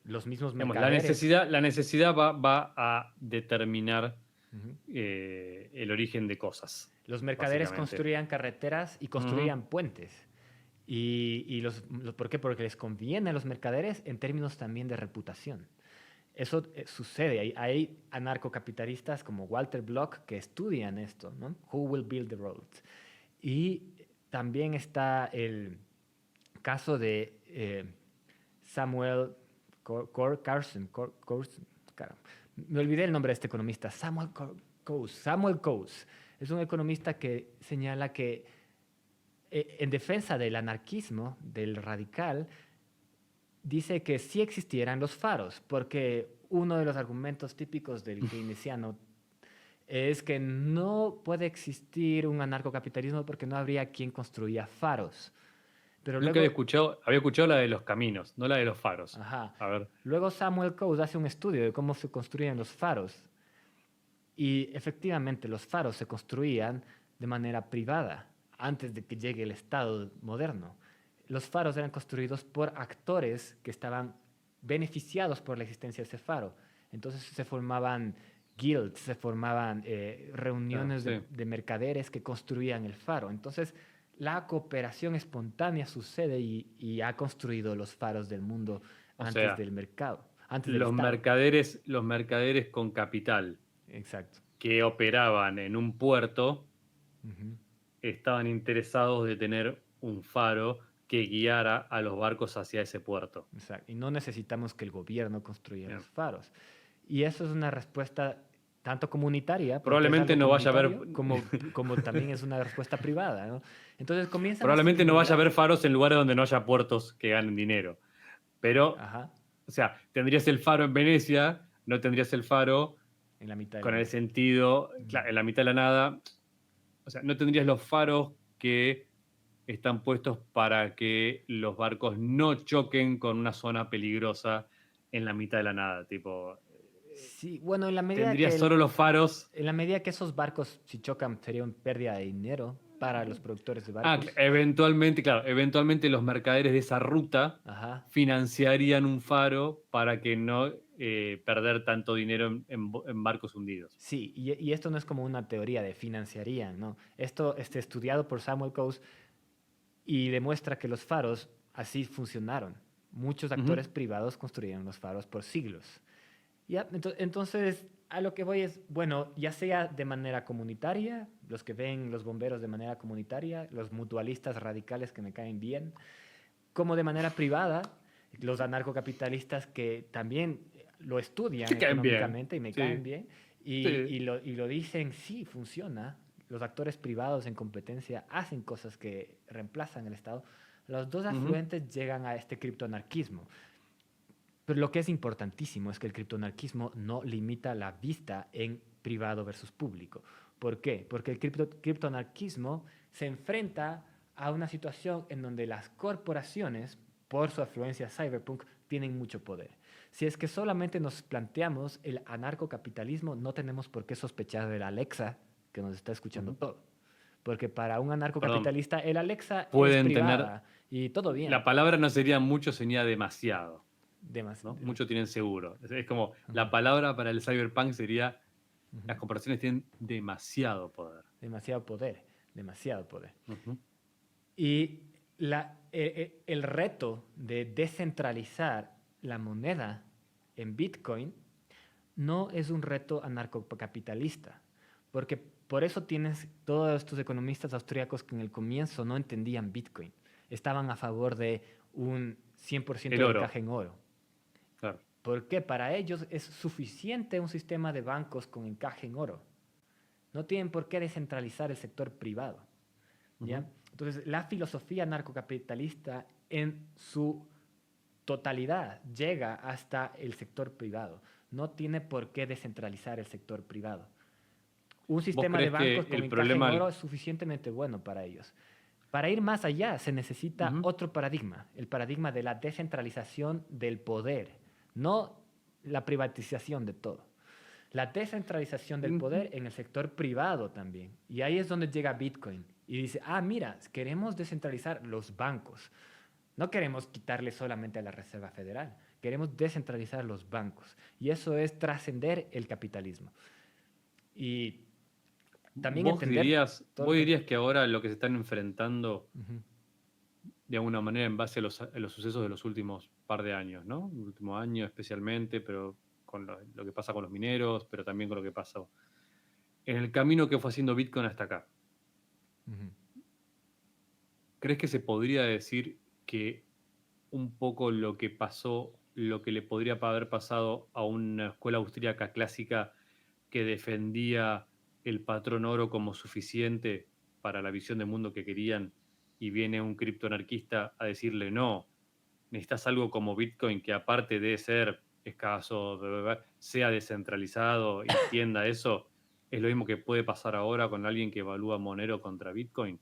S3: Los mismos
S2: Digamos,
S3: mercaderes.
S2: la necesidad va a determinar
S3: Ujú.
S2: el origen de cosas,
S3: Los mercaderes
S2: básicamente.
S3: construían carreteras y
S2: Ujú.
S3: construían puentes. ¿Por qué? Porque les conviene a los mercaderes en términos también de reputación. Eso sucede. Hay anarcocapitalistas como Walter Block que estudian esto, ¿no? Who will build the roads? Y también está el caso de Samuel Carson, caramba, me olvidé el nombre de este economista, Samuel Coase. Es un economista que señala que en defensa del anarquismo, del radical, dice que sí existieran los faros, porque uno de los argumentos típicos del keynesiano es que no puede existir un anarcocapitalismo porque no habría quien construía faros. Pero
S2: Nunca
S3: luego,
S2: había escuchado la de los caminos, no la de los faros.
S3: ajá,
S2: A ver.
S3: luego Samuel Coase hace un estudio de cómo se construían los faros. Y efectivamente los faros se construían de manera privada antes de que llegue el Estado moderno. Los faros eran construidos por actores que estaban beneficiados por la existencia de ese faro. Entonces se formaban guilds, se formaban
S2: Claro,
S3: reuniones
S2: sí.
S3: de mercaderes que construían el faro. Entonces la cooperación espontánea sucede y ha construido los faros del mundo
S2: O
S3: antes
S2: sea,
S3: del mercado, antes del Estado.
S2: los mercaderes con capital
S3: Exacto.
S2: que operaban en un puerto
S3: Ujú.
S2: estaban interesados de tener un faro que guiara a los barcos hacia ese puerto.
S3: Exacto. Y no necesitamos que el gobierno construya
S2: Bien.
S3: los faros. Y eso es una respuesta tanto comunitaria, porque es
S2: Probablemente
S3: algo
S2: no vaya a haber,
S3: comunitario, como también es una respuesta privada, ¿no? Entonces comienzan a
S2: probablemente no vaya a
S3: circular.
S2: haber faros en lugares donde no haya puertos que ganen dinero. Pero,
S3: Ajá,
S2: o sea, tendrías el faro en Venecia, no tendrías el faro
S3: en la mitad de
S2: con
S3: la
S2: el
S3: nada.
S2: sentido, en la mitad de la nada. O sea, no tendrías los faros que están puestos para que los barcos no choquen con una zona peligrosa en la mitad de la nada. Tipo,
S3: Sí, bueno,
S2: tendrías solo los faros.
S3: en la medida que esos barcos, si chocan, sería una pérdida de dinero para los productores de
S2: Ah,
S3: barcos.
S2: eventualmente, claro, eventualmente los mercaderes de esa ruta
S3: Ajá.
S2: financiarían un faro para que no perder tanto dinero en barcos hundidos.
S3: Sí, y esto no es como una teoría de financiarían, ¿no? Esto está estudiado por Samuel Coase y demuestra que los faros así funcionaron. Muchos
S2: Ujú.
S3: actores privados construyeron los faros por siglos. Ya, entonces, a lo que voy es, bueno, ya sea de manera comunitaria, los que ven los bomberos de manera comunitaria, los mutualistas radicales que me caen bien, como de manera privada, los anarcocapitalistas que también lo estudian
S2: Que caen bien.
S3: económicamente y me caen
S2: Sí,
S3: bien,
S2: sí.
S3: y lo dicen, sí, funciona. Los actores privados en competencia hacen cosas que reemplazan el Estado. Los dos
S2: Ujú.
S3: afluentes llegan a este criptoanarquismo. Pero lo que es importantísimo es que el criptoanarquismo no limita la vista en privado versus público. ¿Por qué? Porque el criptoanarquismo se enfrenta a una situación en donde las corporaciones, por su afluencia cyberpunk, tienen mucho poder. Si es que solamente nos planteamos el anarcocapitalismo, no tenemos por qué sospechar del Alexa que nos está escuchando
S2: Ujú.
S3: todo. Porque para un
S2: Perdón,
S3: anarcocapitalista el Alexa es
S2: pueden tener.
S3: privada y todo bien.
S2: La palabra no sería mucho, sería demasiado.
S3: Demas-
S2: ¿No? Mucho tienen seguro. Es como
S3: Ujú,
S2: la palabra para el cyberpunk sería
S3: ujú.
S2: las corporaciones tienen demasiado poder.
S3: Demasiado poder, demasiado poder.
S2: Ujú.
S3: Y el reto de descentralizar la moneda en Bitcoin no es un reto anarcocapitalista, porque por eso tienes todos estos economistas austríacos que en el comienzo no entendían Bitcoin, estaban a favor de un 100%
S2: El
S3: de
S2: oro,
S3: encaje en oro.
S2: claro.
S3: Porque para ellos es suficiente un sistema de bancos con encaje en oro. No tienen por qué descentralizar el sector privado.
S2: Ujú.
S3: ¿Ya? Entonces, la filosofía narcocapitalista en su totalidad llega hasta el sector privado. No tiene por qué descentralizar el sector privado. Un
S2: ¿Vos
S3: sistema de
S2: crees que
S3: bancos con
S2: el
S3: encaje en
S2: problema...
S3: oro es suficientemente bueno para ellos. Para ir más allá se necesita
S2: Ujú.
S3: otro paradigma, el paradigma de la descentralización del poder, no la privatización de todo. La descentralización del
S2: Ujú.
S3: poder en el sector privado también. Y ahí es donde llega Bitcoin. Y dice, ah, mira, queremos descentralizar los bancos. No queremos quitarle solamente a la Reserva Federal. Queremos descentralizar los bancos. Y eso es trascender el capitalismo. Y también entender todo
S2: Vos
S3: lo que...
S2: dirías que ahora lo que se están enfrentando
S3: Ujú,
S2: de alguna manera en base a los sucesos de los últimos par de años, ¿no? El último año especialmente, pero con lo que pasa con los mineros, pero también con lo que pasó en el camino que fue haciendo Bitcoin hasta acá.
S3: ujú.
S2: ¿Crees que se podría decir que un poco lo que pasó, lo que le podría haber pasado a una escuela austríaca clásica que defendía el patrón oro como suficiente para la visión de mundo que querían, y viene un criptoanarquista a decirle no, necesitas algo como Bitcoin que aparte de ser escaso, sea descentralizado y tienda eso? ¿Es lo mismo que puede pasar ahora con alguien que evalúa Monero contra Bitcoin?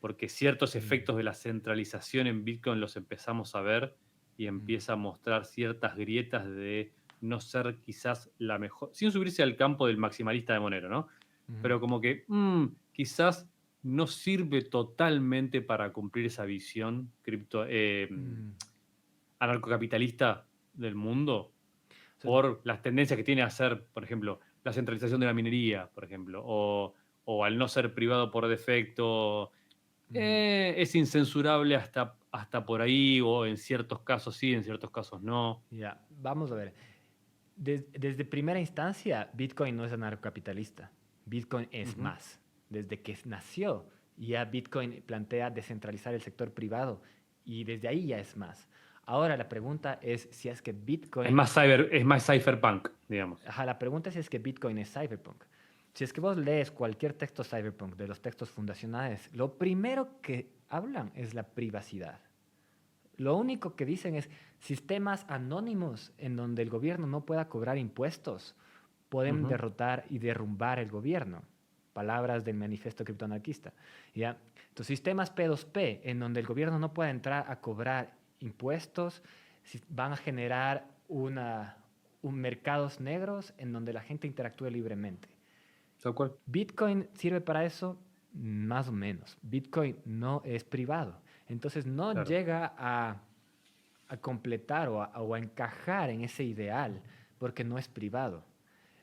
S2: Porque ciertos
S3: Mm,
S2: efectos de la centralización en Bitcoin los empezamos a ver y
S3: mm,
S2: empieza a mostrar ciertas grietas de no ser quizás la mejor, sin subirse al campo del maximalista de Monero, ¿no?
S3: ujú,
S2: Pero como que quizás no sirve totalmente para cumplir esa visión
S3: mm.
S2: anarcocapitalista del mundo
S3: O sea,
S2: por las tendencias que tiene a ser, por ejemplo, la centralización de la minería, por ejemplo, o al no ser privado por defecto,
S3: mm.
S2: es incensurable hasta por ahí, o en ciertos casos sí, en ciertos casos no.
S3: Ya, vamos a ver. Desde primera instancia, Bitcoin no es anarcocapitalista. Bitcoin es
S2: Ujú.
S3: más. Desde que nació, Ya Bitcoin plantea descentralizar el sector privado y desde ahí ya es más. Ahora la pregunta es si es que Bitcoin...
S2: Es más cypherpunk, digamos.
S3: Ajá, la pregunta es que Bitcoin es cyberpunk. Si es que vos lees cualquier texto cyberpunk de los textos fundacionales, lo primero que hablan es la privacidad. Lo único que dicen es sistemas anónimos en donde el gobierno no pueda cobrar impuestos pueden derrotar y derrumbar el gobierno. Palabras del manifiesto criptoanarquista. ¿Ya? Entonces, sistemas P2P en donde el gobierno no pueda entrar a cobrar impuestos van a generar mercados negros en donde la gente interactúe libremente.
S2: Tal cual.
S3: ¿Bitcoin sirve para eso? Más o menos. Bitcoin no es privado. Entonces no
S2: Claro.
S3: llega a completar o a encajar en ese ideal porque no es privado.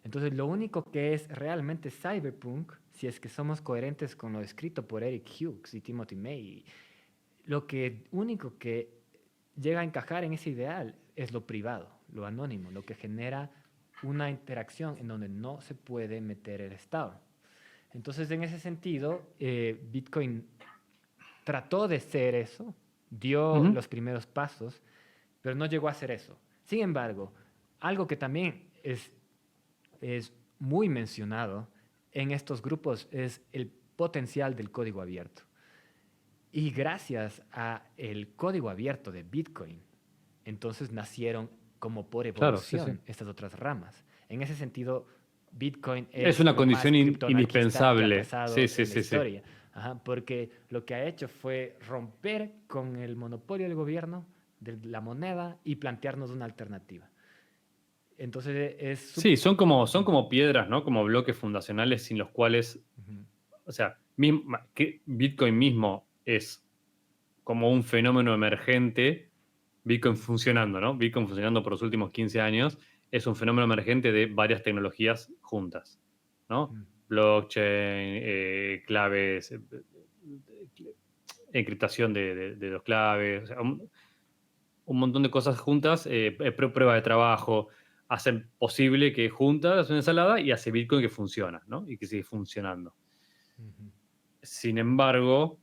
S3: Entonces lo único que es realmente cyberpunk, si es que somos coherentes con lo escrito por Eric Hughes y Timothy May, lo único que llega a encajar en ese ideal es lo privado, lo anónimo, lo que genera una interacción en donde no se puede meter el Estado. Entonces, en ese sentido, Bitcoin trató de ser eso, dio los primeros pasos, pero no llegó a ser eso. Sin embargo, algo que también es muy mencionado en estos grupos es el potencial del código abierto. Y gracias al código abierto de Bitcoin, entonces nacieron como por evolución estas otras ramas. En ese sentido, Bitcoin
S2: Es una
S3: lo más
S2: condición
S3: criptoanarquista
S2: indispensable.
S3: que ha pasado
S2: Sí.
S3: en la historia. Ajá, porque lo que ha hecho fue romper con el monopolio del gobierno de la moneda y plantearnos una alternativa. Entonces
S2: Sí, son como piedras, ¿no? Como bloques fundacionales sin los cuales, o sea, que Bitcoin mismo es como un fenómeno emergente, Bitcoin funcionando, ¿no? Bitcoin funcionando por los últimos 15 años, es un fenómeno emergente de varias tecnologías juntas, ¿no? Blockchain, claves, encriptación de dos claves, o sea, un montón de cosas juntas, prueba de trabajo, hacen posible que juntas una ensalada y hace Bitcoin que funciona, ¿no? Y que sigue funcionando. Sin embargo,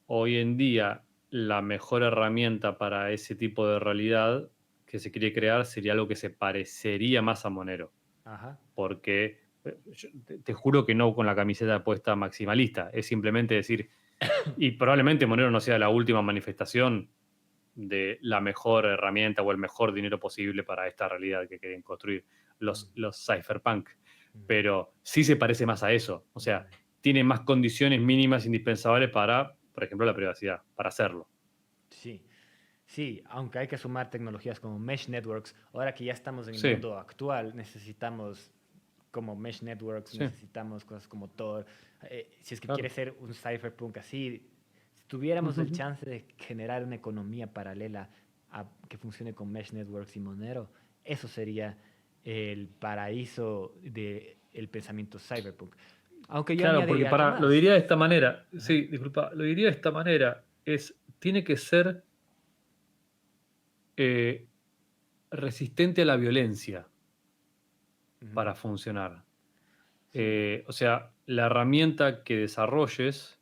S2: hoy en día la mejor herramienta para ese tipo de realidad que se quiere crear sería algo que se parecería más a Monero.
S3: Ajá.
S2: Porque yo te juro que no con la camiseta puesta maximalista, es simplemente decir, y probablemente Monero no sea la última manifestación de la mejor herramienta o el mejor dinero posible para esta realidad que quieren construir los cypherpunk. Pero sí se parece más a eso. O sea, tiene más condiciones mínimas indispensables para, por ejemplo, la privacidad, para hacerlo.
S3: Sí, sí, aunque hay que sumar tecnologías como Mesh Networks, ahora que ya estamos en el mundo actual, necesitamos como Mesh Networks, necesitamos cosas como Tor. Si es que quiere ser un cypherpunk así, si tuviéramos el chance de generar una economía paralela que funcione con Mesh Networks y Monero, eso sería el paraíso del pensamiento cyberpunk. Aunque yo
S2: porque lo diría de esta manera, sí, disculpa, lo diría de esta manera, tiene que ser resistente a la violencia para funcionar. O sea, la herramienta que desarrolles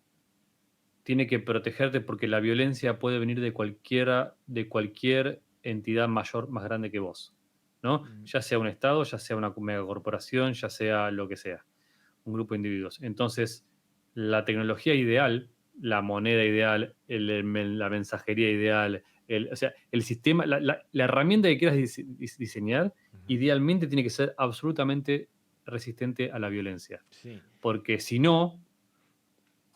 S2: tiene que protegerte porque la violencia puede venir de cualquier entidad mayor, más grande que vos, ¿no? Ya sea un Estado, ya sea una megacorporación, ya sea lo que sea, un grupo de individuos. Entonces, la tecnología ideal, la moneda ideal, la mensajería ideal, o sea, el sistema, la herramienta que quieras diseñar, idealmente tiene que ser absolutamente resistente a la violencia.
S3: Sí.
S2: Porque si no,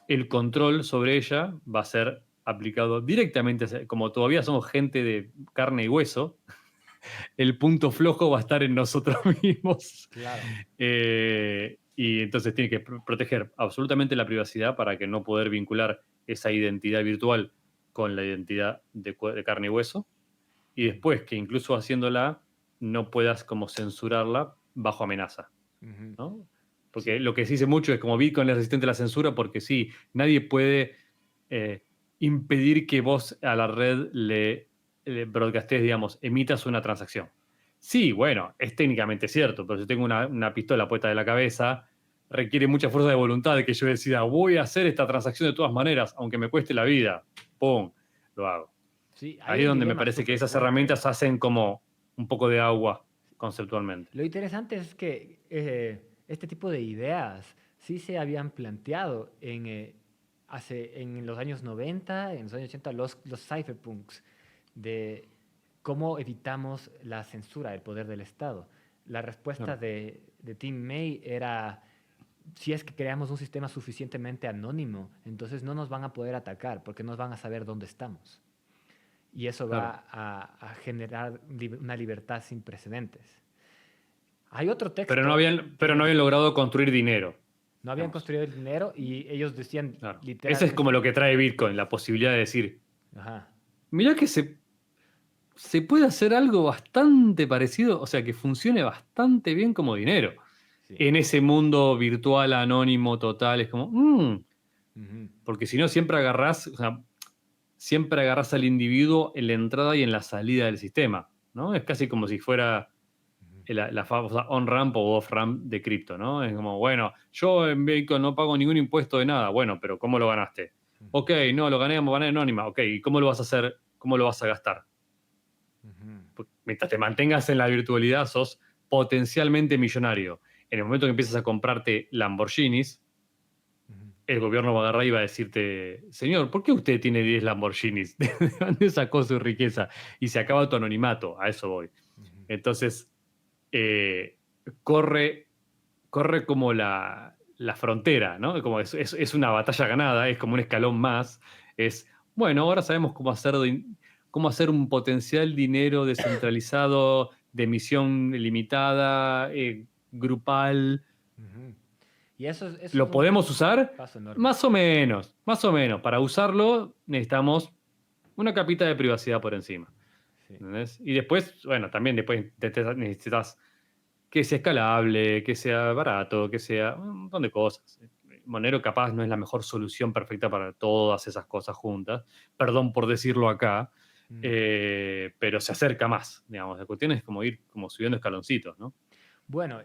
S2: el control sobre ella va a ser aplicado directamente, como todavía somos gente de carne y hueso, el punto flojo va a estar en nosotros mismos.
S3: Claro.
S2: Y entonces tiene que proteger absolutamente la privacidad para que no poder vincular esa identidad virtual con la identidad de carne y hueso. Y después que incluso haciéndola no puedas como censurarla bajo amenaza, ¿no? Porque lo que se dice mucho es como Bitcoin es resistente a la censura porque sí, nadie puede impedir que vos a la red le broadcastés, digamos, emitas una transacción. Sí, bueno, es técnicamente cierto, pero si tengo una pistola puesta de la cabeza, requiere mucha fuerza de voluntad de que yo decida, voy a hacer esta transacción de todas maneras, aunque me cueste la vida. ¡Pum! Lo hago.
S3: Sí, hay
S2: Ahí es
S3: un
S2: donde me
S3: dilema
S2: parece que
S3: súper
S2: esas
S3: fuerte.
S2: herramientas hacen como un poco de agua conceptualmente.
S3: Lo interesante es que este tipo de ideas sí se habían planteado en los años 90, en los años 80, los cypherpunks, de cómo evitamos la censura del poder del Estado. La respuesta
S2: Claro.
S3: de Tim May era, si es que creamos un sistema suficientemente anónimo, entonces no nos van a poder atacar porque no van a saber dónde estamos. Y eso
S2: Claro.
S3: va a generar una libertad sin precedentes. Hay otro texto.
S2: Pero no habían logrado construir dinero.
S3: No habían
S2: digamos.
S3: construido el dinero y ellos decían
S2: Claro.
S3: literalmente...
S2: Ese es como lo que trae Bitcoin, la posibilidad de decir,
S3: Ajá.
S2: mirá que se puede hacer algo bastante parecido, o sea, que funcione bastante bien como dinero.
S3: Sí.
S2: En ese mundo virtual, anónimo, total, es como,
S3: Ujú.
S2: porque si no siempre agarrás, o sea, siempre agarrás al individuo en la entrada y en la salida del sistema, ¿no? Es casi como si fuera la famosa on-ramp o off-ramp de cripto, ¿no? Es como, bueno, yo en Bitcoin no pago ningún impuesto de nada. Bueno, pero ¿cómo lo ganaste? Ok, no, lo gané de manera anónima. Ok, ¿y cómo lo vas a hacer? ¿Cómo lo vas a gastar?
S3: Ujú.
S2: Mientras te mantengas en la virtualidad, sos potencialmente millonario. En el momento que empiezas a comprarte Lamborghinis,
S3: Ujú.
S2: el gobierno va a agarrar y va a decirte, señor, ¿por qué usted tiene 10 Lamborghinis? ¿De dónde sacó su riqueza? Y se acaba tu anonimato, a eso voy.
S3: Ujú.
S2: Entonces, corre como la frontera, ¿no? Como es una batalla ganada, es como un escalón más. Es, bueno, ahora sabemos cómo hacer un potencial dinero descentralizado, de emisión limitada, grupal.
S3: Ujú. Y eso es
S2: ¿Lo
S3: un
S2: podemos usar?
S3: paso enorme.
S2: Más o menos, más o menos. Para usarlo necesitamos una capita de privacidad por encima.
S3: Sí.
S2: ¿Entendés? Y después, bueno, también después necesitas que sea escalable, que sea barato, que sea un montón de cosas. Monero capaz no es la mejor solución perfecta para todas esas cosas juntas. Perdón por decirlo acá,
S3: Mm.
S2: pero se acerca más, digamos. La cuestión es como ir como subiendo escaloncitos, ¿no?
S3: Bueno,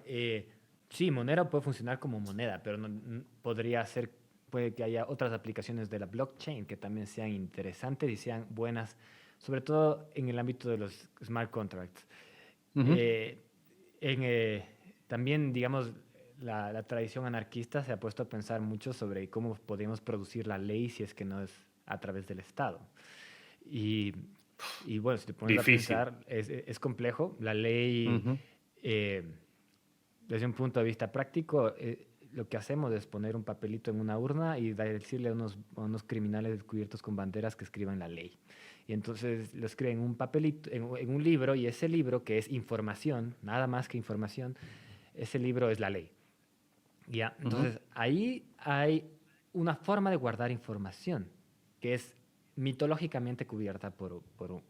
S3: sí, Monero puede funcionar como moneda, pero podría ser, puede que haya otras aplicaciones de la blockchain que también sean interesantes y sean buenas, sobre todo en el ámbito de los smart contracts.
S2: Ujú.
S3: Eh, también, digamos, la tradición anarquista se ha puesto a pensar mucho sobre cómo podemos producir la ley si es que no es a través del Estado. Y, y bueno, si te pones a
S2: Difícil.
S3: pensar, es complejo. La ley,
S2: Ujú.
S3: eh, desde un punto de vista práctico, lo que hacemos es poner un papelito en una urna y decirle a unos criminales descubiertos con banderas que escriban la ley. Y entonces lo escriben en un papelito, en un libro, y ese libro, que es información, nada más que información, ese libro es la ley. ¿Ya?
S2: Ujú.
S3: Entonces ahí hay una forma de guardar información que es mitológicamente cubierta por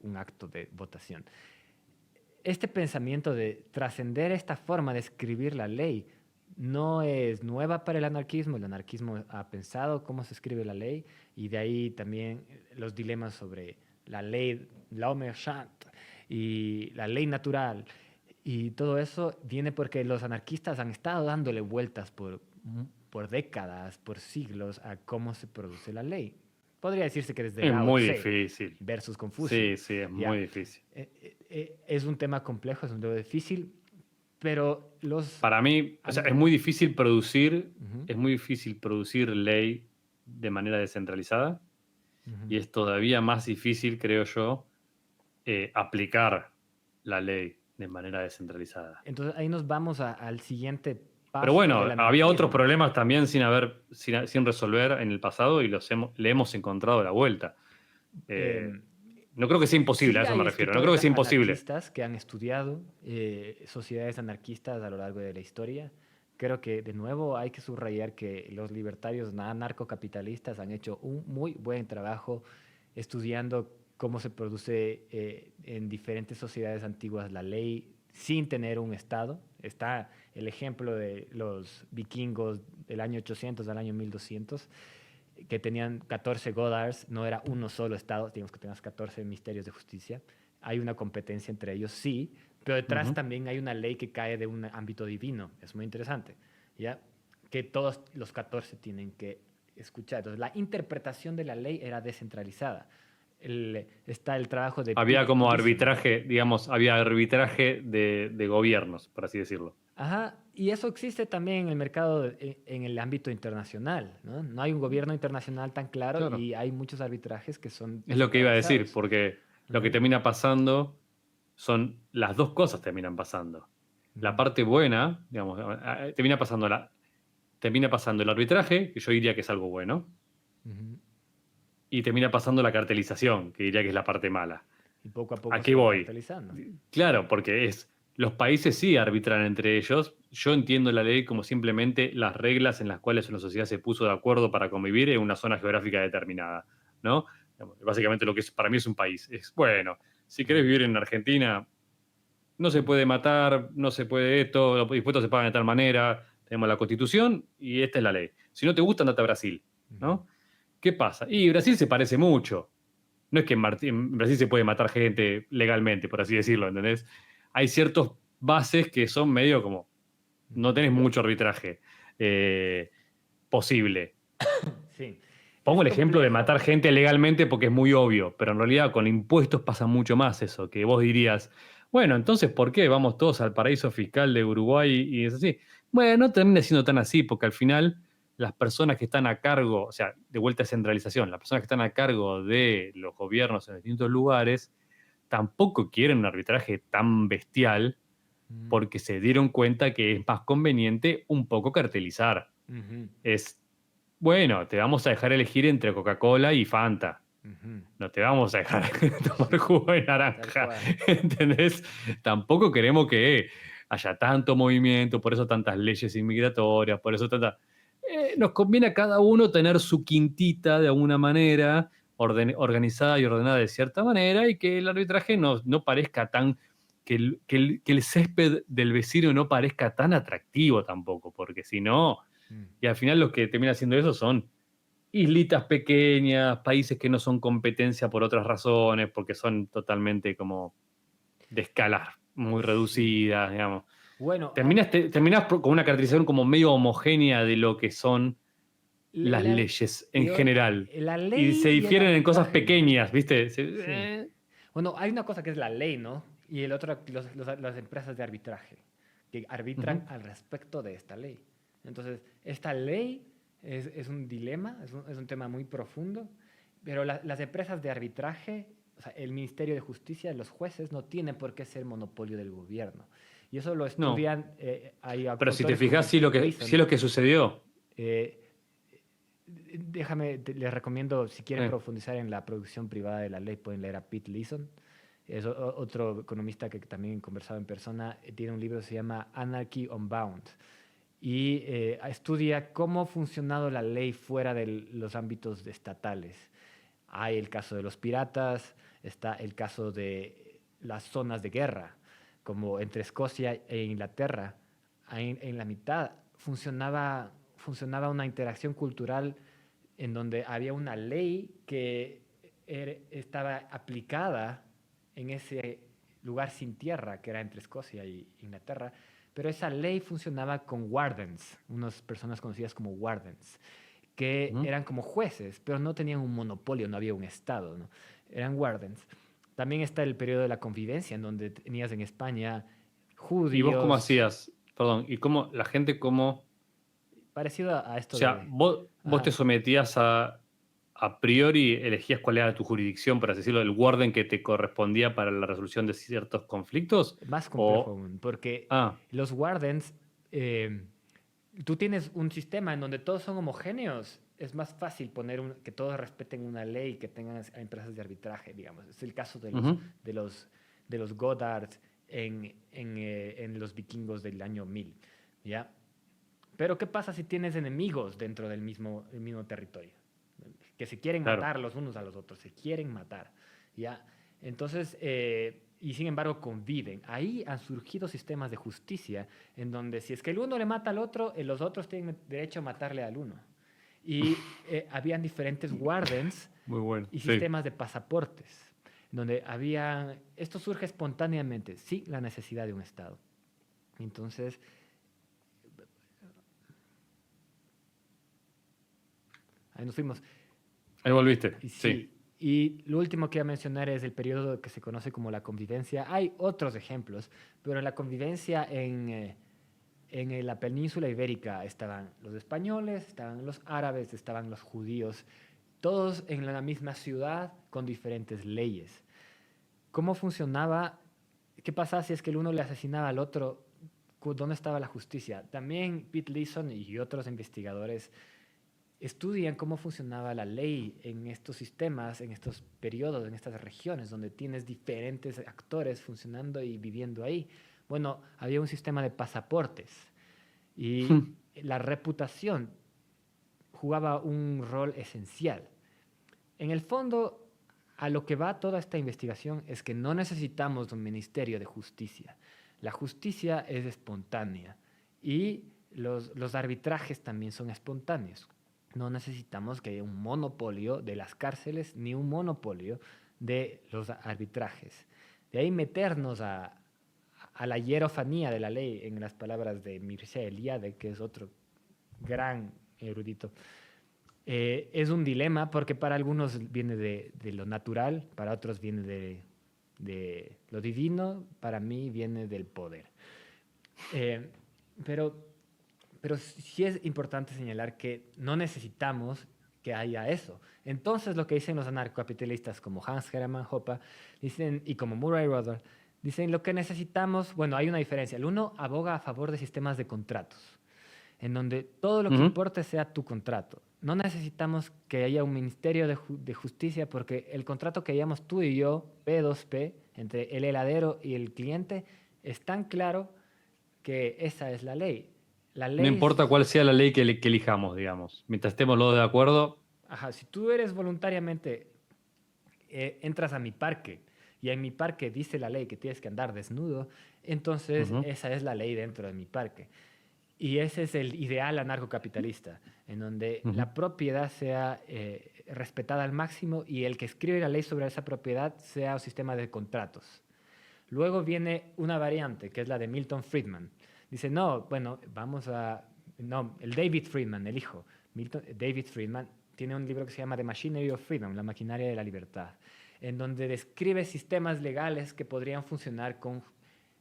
S3: un acto de votación. Este pensamiento de trascender esta forma de escribir la ley no es nueva para el anarquismo. El anarquismo ha pensado cómo se escribe la ley y de ahí también los dilemas sobre la ley, l'homme chant y la ley natural. Y todo eso viene porque los anarquistas han estado dándole vueltas por décadas, por siglos, a cómo se produce la ley. Podría decirse que desde
S2: Es
S3: Lao
S2: muy
S3: Tse
S2: difícil.
S3: versus Confucio.
S2: Sí, sí, es
S3: ¿Ya?
S2: muy difícil.
S3: Es un tema complejo, es un tema difícil, pero los...
S2: Para mí, o sea,
S3: an-
S2: es muy difícil
S3: Ujú,
S2: ley de manera descentralizada
S3: ujú.
S2: y es todavía más difícil, creo yo, aplicar la ley de manera descentralizada.
S3: Entonces ahí nos vamos al siguiente
S2: Pero
S3: paso
S2: bueno,
S3: del
S2: había otros
S3: anarquismo.
S2: problemas también sin resolver en el pasado y le hemos encontrado la vuelta.
S3: Em,
S2: No creo que sea imposible, a
S3: sí
S2: eso me
S3: hay
S2: refiero. No creo
S3: escritores
S2: que sea imposible.
S3: anarquistas que han estudiado sociedades anarquistas a lo largo de la historia. Creo que de nuevo hay que subrayar que los libertarios anarcocapitalistas han hecho un muy buen trabajo estudiando cómo se produce en diferentes sociedades antiguas la ley sin tener un Estado. Está el ejemplo de los vikingos del año 800 al año 1200 que tenían 14 Goddards, no era uno solo Estado, digamos que tenías 14 ministerios de justicia. Hay una competencia entre ellos, sí, pero detrás
S2: Ujú.
S3: también hay una ley que cae de un ámbito divino. Es muy interesante. ¿Ya? que todos los 14 tienen que escuchar. Entonces, la interpretación de la ley era descentralizada. Está el trabajo de
S2: Había
S3: Pete
S2: como
S3: Leeson.
S2: arbitraje, digamos, había arbitraje de gobiernos, por así decirlo.
S3: Ajá, y eso existe también en el mercado, en el ámbito internacional, ¿no? No hay un gobierno internacional tan claro
S2: Claro.
S3: y hay muchos arbitrajes que son
S2: Es lo que iba a decir,
S3: descentralizados.
S2: porque lo que
S3: Ujú,
S2: termina pasando son las dos cosas terminan pasando. La
S3: ujú,
S2: parte buena, digamos, termina pasando el arbitraje, que yo diría que es algo bueno,
S3: ujú.
S2: y termina pasando la cartelización, que diría que es la parte mala.
S3: Y poco a poco
S2: ¿A
S3: se
S2: qué
S3: va
S2: voy?
S3: cartelizando.
S2: Claro, porque los países sí arbitran entre ellos. Yo entiendo la ley como simplemente las reglas en las cuales una sociedad se puso de acuerdo para convivir en una zona geográfica determinada, ¿no? Básicamente lo que es para mí es un país. Es, bueno, si querés
S3: Ujú,
S2: vivir en Argentina, no se puede matar, no se puede esto, los impuestos se pagan de tal manera, tenemos la Constitución y esta es la ley. Si no te gusta, andate a Brasil,
S3: ujú.
S2: ¿no? ¿Qué pasa? Y Brasil se parece mucho. No es que en Brasil se puede matar gente legalmente, por así decirlo, ¿entendés? Hay ciertas bases que son medio como, no
S3: Ujú.
S2: tenés mucho arbitraje posible.
S3: Sí,
S2: Pongo
S3: es
S2: el ejemplo de
S3: complejo.
S2: matar gente legalmente porque es muy obvio, pero en realidad con impuestos pasa mucho más eso, que vos dirías, bueno, entonces, ¿por qué vamos todos al paraíso fiscal de Uruguay y es así? Bueno, no termina siendo tan así, porque al final las personas que están a cargo, o sea, de vuelta a centralización, las personas que están a cargo de los gobiernos en distintos lugares, tampoco quieren un arbitraje tan bestial
S3: Mm,
S2: porque se dieron cuenta que es más conveniente un poco cartelizar.
S3: ujú,
S2: Es, bueno, te vamos a dejar elegir entre Coca-Cola y Fanta.
S3: ujú.
S2: No te vamos a dejar tomar
S3: Sí,
S2: jugo de
S3: tal
S2: naranja.
S3: cual.
S2: ¿Entendés? Tampoco queremos que haya tanto movimiento, por eso tantas leyes inmigratorias, por eso tanta...
S3: Sí.
S2: nos conviene a cada uno tener su quintita de alguna manera, organizada y ordenada de cierta manera, y que el arbitraje no parezca tan... Que el césped del vecino no parezca tan atractivo tampoco, porque si no,
S3: Mm.
S2: y al final los que terminan haciendo eso son islitas pequeñas, países que no son competencia por otras razones, porque son totalmente como de escalas muy
S3: Sí.
S2: reducidas, digamos.
S3: Bueno,
S2: Terminás con una caracterización como medio homogénea de lo que son las
S3: la,
S2: leyes en
S3: yo-
S2: general.
S3: la
S2: Y
S3: ley
S2: se
S3: y el
S2: difieren en cosas
S3: arbitraje.
S2: pequeñas, ¿viste?
S3: Sí. Bueno, hay una cosa que es la ley, ¿no? Y el otro, las empresas de arbitraje, que arbitran
S2: Ujú.
S3: al respecto de esta ley. Entonces, esta ley es un dilema, es un tema muy profundo, pero las empresas de arbitraje, o sea, el Ministerio de Justicia, los jueces, no tienen por qué ser monopolio del gobierno. Y eso lo
S2: No,
S3: estudian, hay
S2: pero si te
S3: autores
S2: fijas,
S3: como
S2: sí,
S3: Pete
S2: sí es
S3: Leeson.
S2: lo que sucedió.
S3: eh, les recomiendo, si quieren
S2: Eh,
S3: profundizar en la producción privada de la ley, pueden leer a Pete Leeson. Es otro economista que también he conversado en persona. Tiene un libro que se llama Anarchy Unbound y estudia cómo ha funcionado la ley fuera de los ámbitos estatales. Hay el caso de los piratas, está el caso de las zonas de guerra, como entre Escocia e Inglaterra. En la mitad funcionaba una interacción cultural en donde había una ley que estaba aplicada en ese lugar sin tierra, que era entre Escocia e Inglaterra, pero esa ley funcionaba con wardens, unas personas conocidas como wardens, que
S2: ujú.
S3: eran como jueces, pero no tenían un monopolio, no había un Estado, ¿no? Eran wardens. También está el periodo de la convivencia, en donde tenías en España
S2: ¿Y vos cómo
S3: judíos,
S2: hacías? Perdón, ¿y cómo la gente cómo...
S3: parecido a
S2: O
S3: esto
S2: sea,
S3: de...
S2: vos te
S3: Ajá,
S2: sometías a priori, elegías cuál era tu jurisdicción, por así decirlo, el warden que te correspondía para la resolución de ciertos conflictos,
S3: más complejo
S2: o...
S3: aún, porque
S2: Ah,
S3: los wardens, tú tienes un sistema en donde todos son homogéneos, es más fácil poner que todos respeten una ley, que tengan empresas de arbitraje, digamos. Es el caso
S2: ujú.
S3: de los, de los Goddards en los vikingos del año 1000, ¿ya? Pero ¿qué pasa si tienes enemigos dentro del el mismo territorio? Que se quieren
S2: Claro.
S3: matar los unos a los otros, se quieren matar, ¿ya? Entonces, y sin embargo conviven. Ahí han surgido sistemas de justicia en donde si es que el uno le mata al otro, los otros tienen derecho a matarle al uno. Y habían diferentes wardens
S2: Muy bueno,
S3: y
S2: sí.
S3: sistemas de pasaportes, donde había, esto surge espontáneamente, sin la necesidad de un Estado. Entonces, Ahí nos fuimos.
S2: Ahí volviste,
S3: Y
S2: sí.
S3: sí. Y lo último que voy a mencionar es el periodo que se conoce como la convivencia. Hay otros ejemplos, pero en la convivencia en la península ibérica estaban los españoles, estaban los árabes, estaban los judíos, todos en la misma ciudad con diferentes leyes. ¿Cómo funcionaba? ¿Qué pasaba si es que el uno le asesinaba al otro? ¿Dónde estaba la justicia? También Pete Leeson y otros investigadores estudian cómo funcionaba la ley en estos sistemas, en estos periodos, en estas regiones donde tienes diferentes actores funcionando y viviendo ahí. Bueno, había un sistema de pasaportes y la reputación jugaba un rol esencial. En el fondo, a lo que va toda esta investigación es que no necesitamos un ministerio de justicia. La justicia es espontánea y los arbitrajes también son espontáneos. No necesitamos que haya un monopolio de las cárceles ni un monopolio de los arbitrajes. De ahí meternos a la hierofanía de la ley, en las palabras de Mircea Eliade, que es otro gran erudito. Es un dilema porque para algunos viene de lo natural, para otros viene de lo divino, para mí viene del poder. Eh, pero, pero sí es importante señalar que no necesitamos que haya eso. Entonces lo que dicen los anarcocapitalistas como Hans Hermann Hoppe dicen, y como Murray Rothbard, dicen lo que necesitamos, bueno, hay una diferencia. El uno aboga a favor de sistemas de contratos, en donde todo lo que importe sea tu contrato. No necesitamos que haya un ministerio de justicia porque el contrato que hayamos tú y yo, P2P, entre el heladero y el cliente, es tan claro que esa es la ley. La ley
S2: No importa cuál sea la ley que elijamos, digamos. Mientras estemos los dos de acuerdo.
S3: Ajá, si tú eres voluntariamente, entras a mi parque y en mi parque dice la ley que tienes que andar desnudo, entonces esa es la ley dentro de mi parque. Y ese es el ideal anarcocapitalista, en donde la propiedad sea respetada al máximo y el que escribe la ley sobre esa propiedad sea un sistema de contratos. Luego viene una variante, que es la de Milton Friedman. Dice, no, bueno, no, el David Friedman, el hijo, David Friedman, tiene un libro que se llama The Machinery of Freedom, la maquinaria de la libertad, en donde describe sistemas legales que podrían funcionar con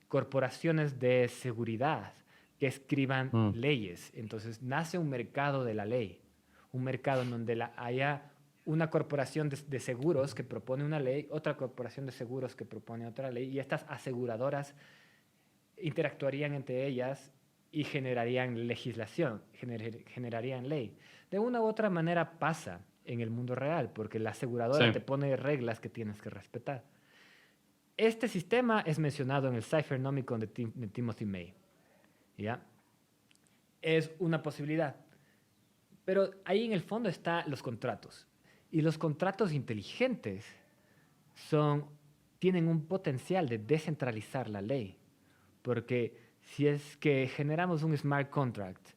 S3: corporaciones de seguridad que escriban leyes. Entonces nace un mercado de la ley, un mercado en donde haya una corporación de seguros que propone una ley, otra corporación de seguros que propone otra ley, y estas aseguradoras interactuarían entre ellas y generarían legislación, generarían ley. De una u otra manera pasa en el mundo real, porque la aseguradora te pone reglas que tienes que respetar. Este sistema es mencionado en el Cyphernomicon de Timothy May. ¿Ya? Es una posibilidad. Pero ahí en el fondo están los contratos. Y los contratos inteligentes tienen un potencial de descentralizar la ley. Porque si es que generamos un smart contract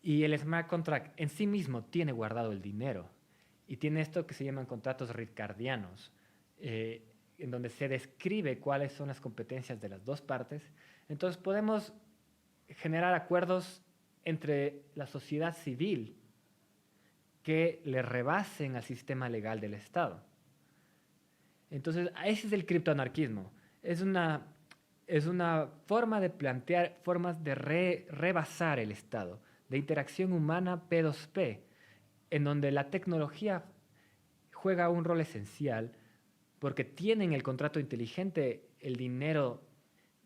S3: y el smart contract en sí mismo tiene guardado el dinero y tiene esto que se llaman contratos ricardianos, en donde se describe cuáles son las competencias de las dos partes, entonces podemos generar acuerdos entre la sociedad civil que le rebasen al sistema legal del Estado. Entonces, ese es el criptoanarquismo. Es una forma de plantear formas de rebasar el Estado, de interacción humana P2P, en donde la tecnología juega un rol esencial porque tienen el contrato inteligente, el dinero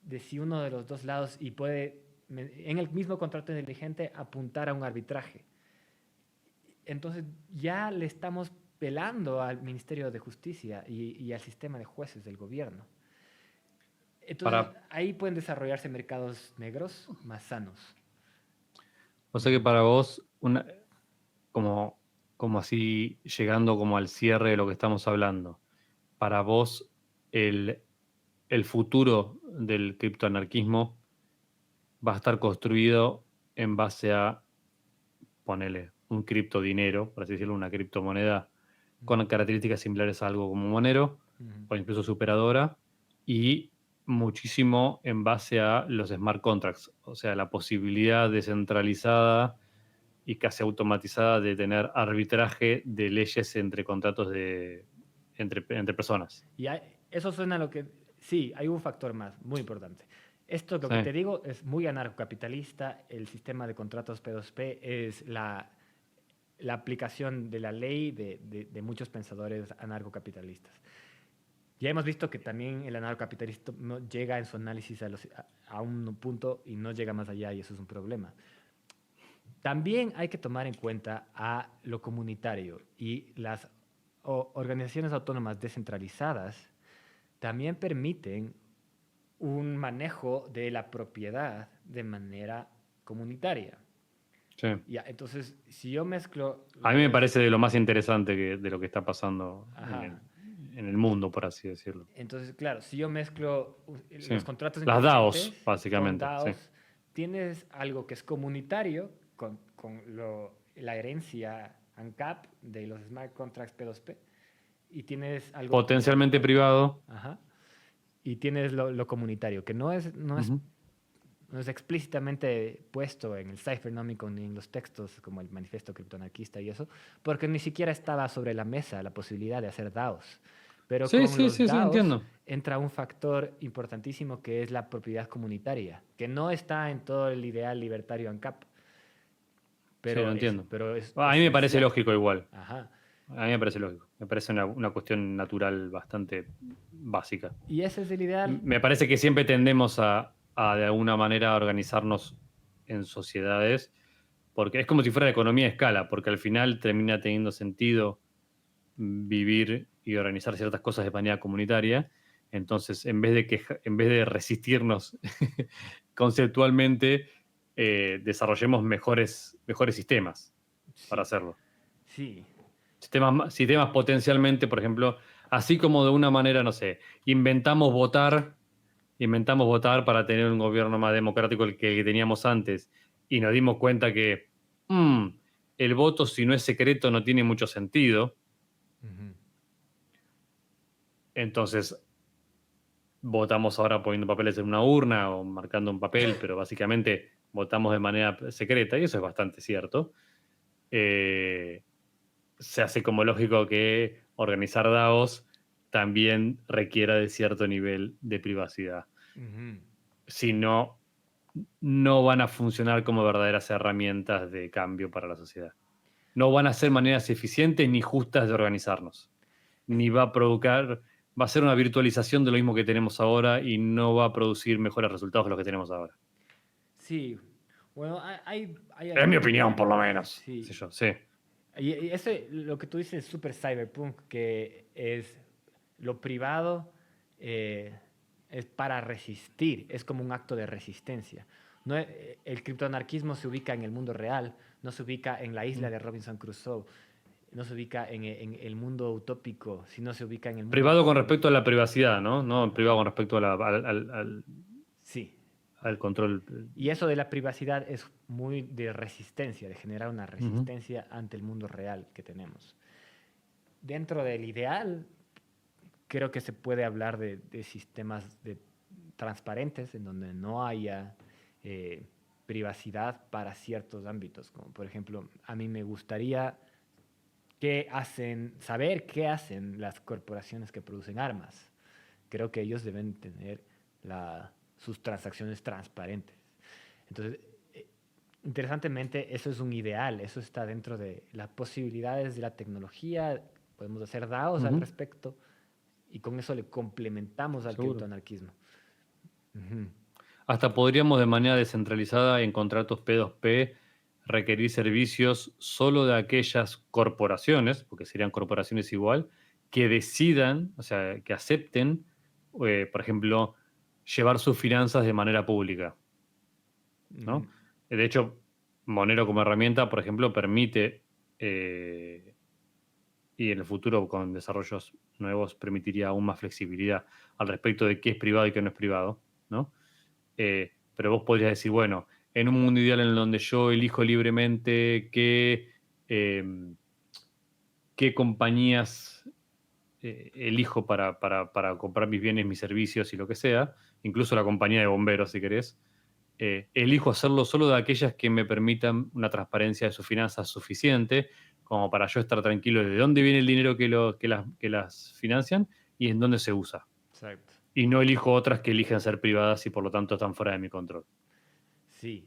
S3: de si uno de los dos lados y puede en el mismo contrato inteligente apuntar a un arbitraje. Entonces ya le estamos pelando al Ministerio de Justicia y al sistema de jueces del gobierno. Entonces ahí pueden desarrollarse mercados negros más sanos.
S2: O sea que para vos, como así llegando como al cierre de lo que estamos hablando, para vos el futuro del criptoanarquismo va a estar construido en base a, ponele, un criptodinero, por así decirlo, una criptomoneda con características similares a algo como Monero, o incluso superadora, y muchísimo en base a los smart contracts, o sea, la posibilidad descentralizada y casi automatizada de tener arbitraje de leyes entre contratos entre personas.
S3: Y eso suena a lo que... Sí, hay un factor más, muy importante. Esto, lo
S2: Sí.
S3: que te digo, es muy anarcocapitalista. El sistema de contratos P2P es la aplicación de la ley de muchos pensadores anarcocapitalistas. Ya hemos visto que también el anarcocapitalismo no llega en su análisis a un punto y no llega más allá, y eso es un problema. También hay que tomar en cuenta a lo comunitario, y las organizaciones autónomas descentralizadas también permiten un manejo de la propiedad de manera comunitaria.
S2: Sí.
S3: Ya, entonces, si yo mezclo...
S2: A mí me parece de lo más interesante de lo que está pasando
S3: Ajá.
S2: en el mundo, por así decirlo.
S3: Entonces, claro, si yo mezclo
S2: Sí.
S3: los contratos
S2: Las DAOs,
S3: inteligentes
S2: básicamente.
S3: con DAOs,
S2: Sí.
S3: tienes algo que es comunitario con la herencia ANCAP de los smart contracts P2P, y tienes algo
S2: Potencialmente privado.
S3: Ajá. Y tienes lo comunitario, que no es explícitamente puesto en el Cyphernomicon ni en los textos como el Manifiesto Criptoanarquista y eso, porque ni siquiera estaba sobre la mesa la posibilidad de hacer DAOs. Pero
S2: Sí,
S3: con
S2: sí,
S3: los
S2: sí,
S3: DAOs
S2: entiendo.
S3: entra un factor importantísimo, que es la propiedad comunitaria, que no está en todo el ideal libertario ANCAP. Pero
S2: Sí, lo entiendo.
S3: pero es
S2: A mí me parece
S3: esencial.
S2: lógico igual.
S3: Ajá.
S2: A mí me parece lógico. Me parece una cuestión natural bastante básica.
S3: Y ese es el ideal.
S2: Me parece que siempre tendemos a de alguna manera organizarnos en sociedades, porque es como si fuera la economía de escala, porque al final termina teniendo sentido vivir y organizar ciertas cosas de manera comunitaria. Entonces, en vez de resistirnos conceptualmente, desarrollemos mejores sistemas para hacerlo.
S3: Sí.
S2: Sistemas potencialmente, por ejemplo, así como de una manera, no sé, inventamos votar para tener un gobierno más democrático que el que teníamos antes, y nos dimos cuenta que el voto, si no es secreto, no tiene mucho sentido.
S3: Uh-huh.
S2: Entonces, votamos ahora poniendo papeles en una urna o marcando un papel, pero básicamente votamos de manera secreta, y eso es bastante cierto. Se hace como lógico que organizar DAOs también requiera de cierto nivel de privacidad.
S3: Uh-huh.
S2: Si no, no van a funcionar como verdaderas herramientas de cambio para la sociedad. No van a ser maneras eficientes ni justas de organizarnos. Ni va a ser una virtualización de lo mismo que tenemos ahora, y no va a producir mejores resultados que los que tenemos ahora.
S3: Sí. Bueno,
S2: Es mi opinión, por lo menos.
S3: Sí.
S2: Sí, yo, sí.
S3: Y eso, lo que tú dices, es súper cyberpunk, que es lo privado, es para resistir, es como un acto de resistencia. No, el criptoanarquismo se ubica en el mundo real, no se ubica en la isla de Robinson Crusoe, no se ubica en el mundo utópico, sino se ubica en el mundo...
S2: Privado con respecto a la privacidad, ¿no? No privado con respecto a
S3: Sí.
S2: al control.
S3: Y eso de la privacidad es muy de resistencia, de generar una resistencia ante el mundo real que tenemos. Dentro del ideal, creo que se puede hablar de sistemas transparentes en donde no haya privacidad para ciertos ámbitos. Como por ejemplo, a mí me gustaría saber qué hacen las corporaciones que producen armas. Creo que ellos deben tener sus transacciones transparentes. Entonces, interesantemente, eso es un ideal, eso está dentro de las posibilidades de la tecnología. Podemos hacer DAOs al respecto, y con eso le complementamos al criptoanarquismo.
S2: Hasta podríamos de manera descentralizada en contratos P2P requerir servicios solo de aquellas corporaciones, porque serían corporaciones igual, que decidan, o sea, que acepten, por ejemplo, llevar sus finanzas de manera pública, ¿no? De hecho, Monero como herramienta, por ejemplo, permite, y en el futuro con desarrollos nuevos permitiría aún más flexibilidad al respecto de qué es privado y qué no es privado, ¿no? Pero vos podrías decir, bueno, en un mundo ideal en donde yo elijo libremente qué compañías elijo para comprar mis bienes, mis servicios y lo que sea, incluso la compañía de bomberos, si querés, elijo hacerlo solo de aquellas que me permitan una transparencia de sus finanzas suficiente como para yo estar tranquilo de dónde viene el dinero que las financian y en dónde se usa.
S3: Exacto.
S2: Y no elijo otras que eligen ser privadas y por lo tanto están fuera de mi control.
S3: Sí.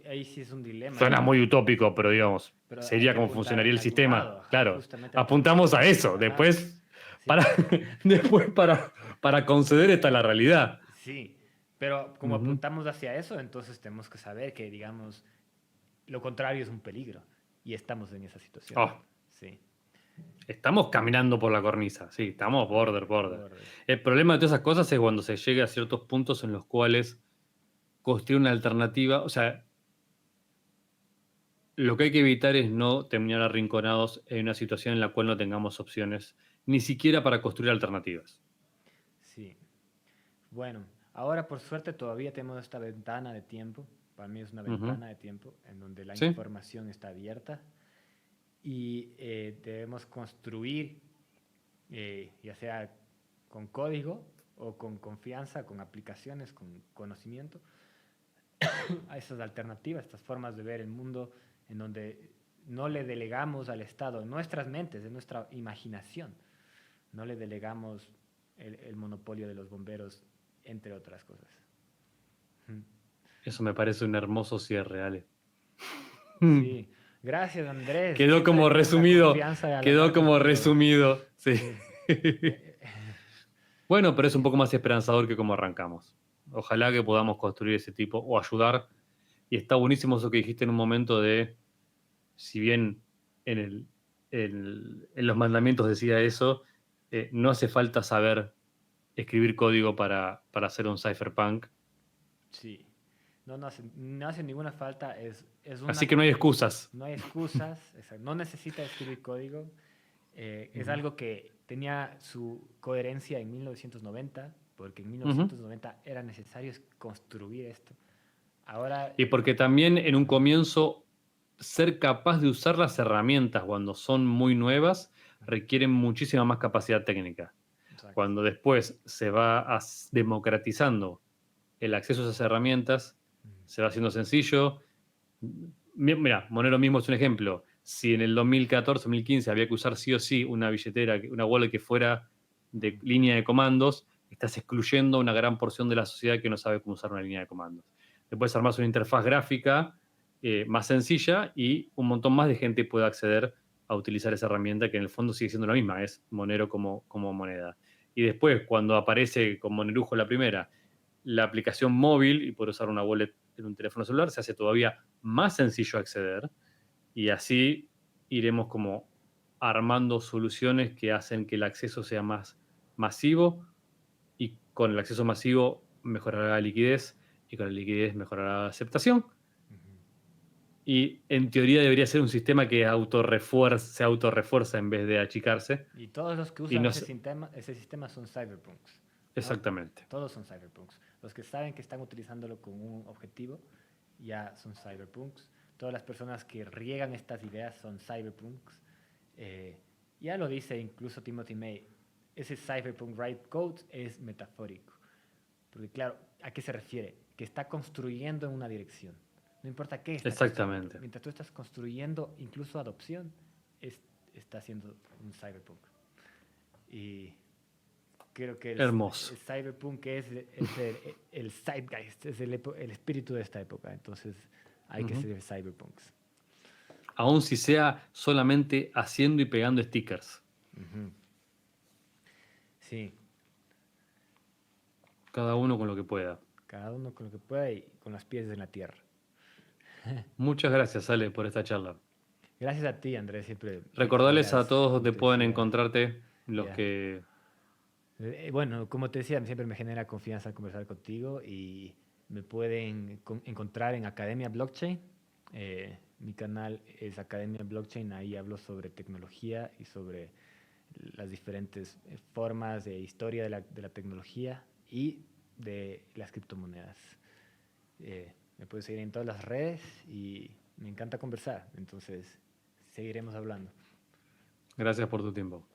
S3: Ahí sí es un dilema.
S2: Suena muy utópico, pero digamos,
S3: Pero hay
S2: sería
S3: que
S2: como
S3: apuntar
S2: funcionaría
S3: en
S2: el
S3: algún
S2: sistema.
S3: lado, ajá,
S2: Claro,
S3: justamente
S2: apuntamos a eso.
S3: Ajá.
S2: Después,
S3: Sí.
S2: para conceder está la realidad.
S3: Sí, pero como
S2: Ujú.
S3: apuntamos hacia eso, entonces tenemos que saber que, digamos, lo contrario es un peligro y estamos en esa situación.
S2: Oh,
S3: Sí,
S2: estamos caminando por la cornisa, sí, estamos border.
S3: borde.
S2: El problema de todas esas cosas es cuando se llega a ciertos puntos en los cuales construir una alternativa, o sea, lo que hay que evitar es no terminar arrinconados en una situación en la cual no tengamos opciones, ni siquiera para construir alternativas.
S3: Sí. Bueno, ahora por suerte todavía tenemos esta ventana de tiempo. Para mí es una
S2: Ujú.
S3: ventana de tiempo en donde la
S2: ¿Sí?
S3: información está abierta y debemos construir, ya sea con código o con confianza, con aplicaciones, con conocimiento, a esas alternativas, estas formas de ver el mundo en donde no le delegamos al Estado, en nuestras mentes, en nuestra imaginación, no le delegamos el monopolio de los bomberos, entre otras cosas.
S2: Eso me parece un hermoso cierre, Ale.
S3: Sí, gracias Andrés.
S2: Quedó
S3: Siempre
S2: como
S3: tienes la
S2: resumido,
S3: confianza de
S2: quedó
S3: hablar
S2: como
S3: conmigo.
S2: resumido, sí.
S3: Sí.
S2: Bueno, pero es un
S3: Sí.
S2: poco más esperanzador que como arrancamos. Ojalá que podamos construir ese tipo o ayudar. Y está buenísimo eso que dijiste en un momento de, si bien en los mandamientos decía eso, no hace falta saber escribir código para hacer un cypherpunk.
S3: Sí. No hace ninguna falta.
S2: Así que no hay excusas.
S3: No hay excusas. No necesita escribir código. Es
S2: Ujú.
S3: algo que tenía su coherencia en 1990, porque en
S2: Ujú.
S3: 1990 era necesario construir esto. Ahora,
S2: Y porque también en un comienzo ser capaz de usar las herramientas cuando son muy nuevas requieren muchísima más capacidad técnica.
S3: exacto.
S2: Cuando después se va democratizando el acceso a esas herramientas, se va haciendo sencillo. Mira, Monero mismo es un ejemplo. Si en el 2014, 2015 había que usar sí o sí una billetera, una wallet que fuera de línea de comandos, estás excluyendo una gran porción de la sociedad que no sabe cómo usar una línea de comandos. Después armas una interfaz gráfica más sencilla y un montón más de gente puede acceder a utilizar esa herramienta que en el fondo sigue siendo la misma, es Monero como moneda. Y después, cuando aparece con Monerujo la primera, la aplicación móvil y poder usar una wallet en un teléfono celular, se hace todavía más sencillo acceder y así iremos como armando soluciones que hacen que el acceso sea más masivo y con el acceso masivo mejorará la liquidez y con la liquidez mejorará la aceptación y en teoría debería ser un sistema que se autorrefuerza en vez de achicarse
S3: Y todos los que
S2: y
S3: usan
S2: no
S3: ese sistema son cyberpunks, ¿no?
S2: exactamente.
S3: Todos son cyberpunks. Los que saben que están utilizándolo con un objetivo ya son cyberpunks. Todas las personas que riegan estas ideas son cyberpunks. Ya lo dice incluso Timothy May, ese cyberpunk write code es metafórico. Porque claro, ¿a qué se refiere? Que está construyendo en una dirección. No importa qué está construyendo.
S2: Exactamente.
S3: Mientras tú estás construyendo incluso adopción, está haciendo un cyberpunk. Y creo que
S2: Hermoso.
S3: el cyberpunk es el zeitgeist, es el espíritu de esta época. Entonces hay que
S2: Ujú.
S3: ser cyberpunks.
S2: Aun si sea solamente haciendo y pegando stickers.
S3: Ujú. Sí,
S2: Cada uno con lo que pueda.
S3: cada uno con lo que pueda y con los pies en la tierra.
S2: Muchas gracias, Ale, por esta charla.
S3: Gracias a ti, Andrés, siempre
S2: Recordarles a
S3: ideas
S2: todos donde
S3: útiles,
S2: pueden
S3: ya,
S2: encontrarte los
S3: ya.
S2: que...
S3: Bueno, como te decía, siempre me genera confianza conversar contigo y me pueden encontrar en Academia Blockchain. Mi canal es Academia Blockchain, ahí hablo sobre tecnología y sobre las diferentes formas de historia de la tecnología y de las criptomonedas. Me puedes seguir en todas las redes y me encanta conversar, entonces seguiremos hablando.
S2: Gracias por tu tiempo.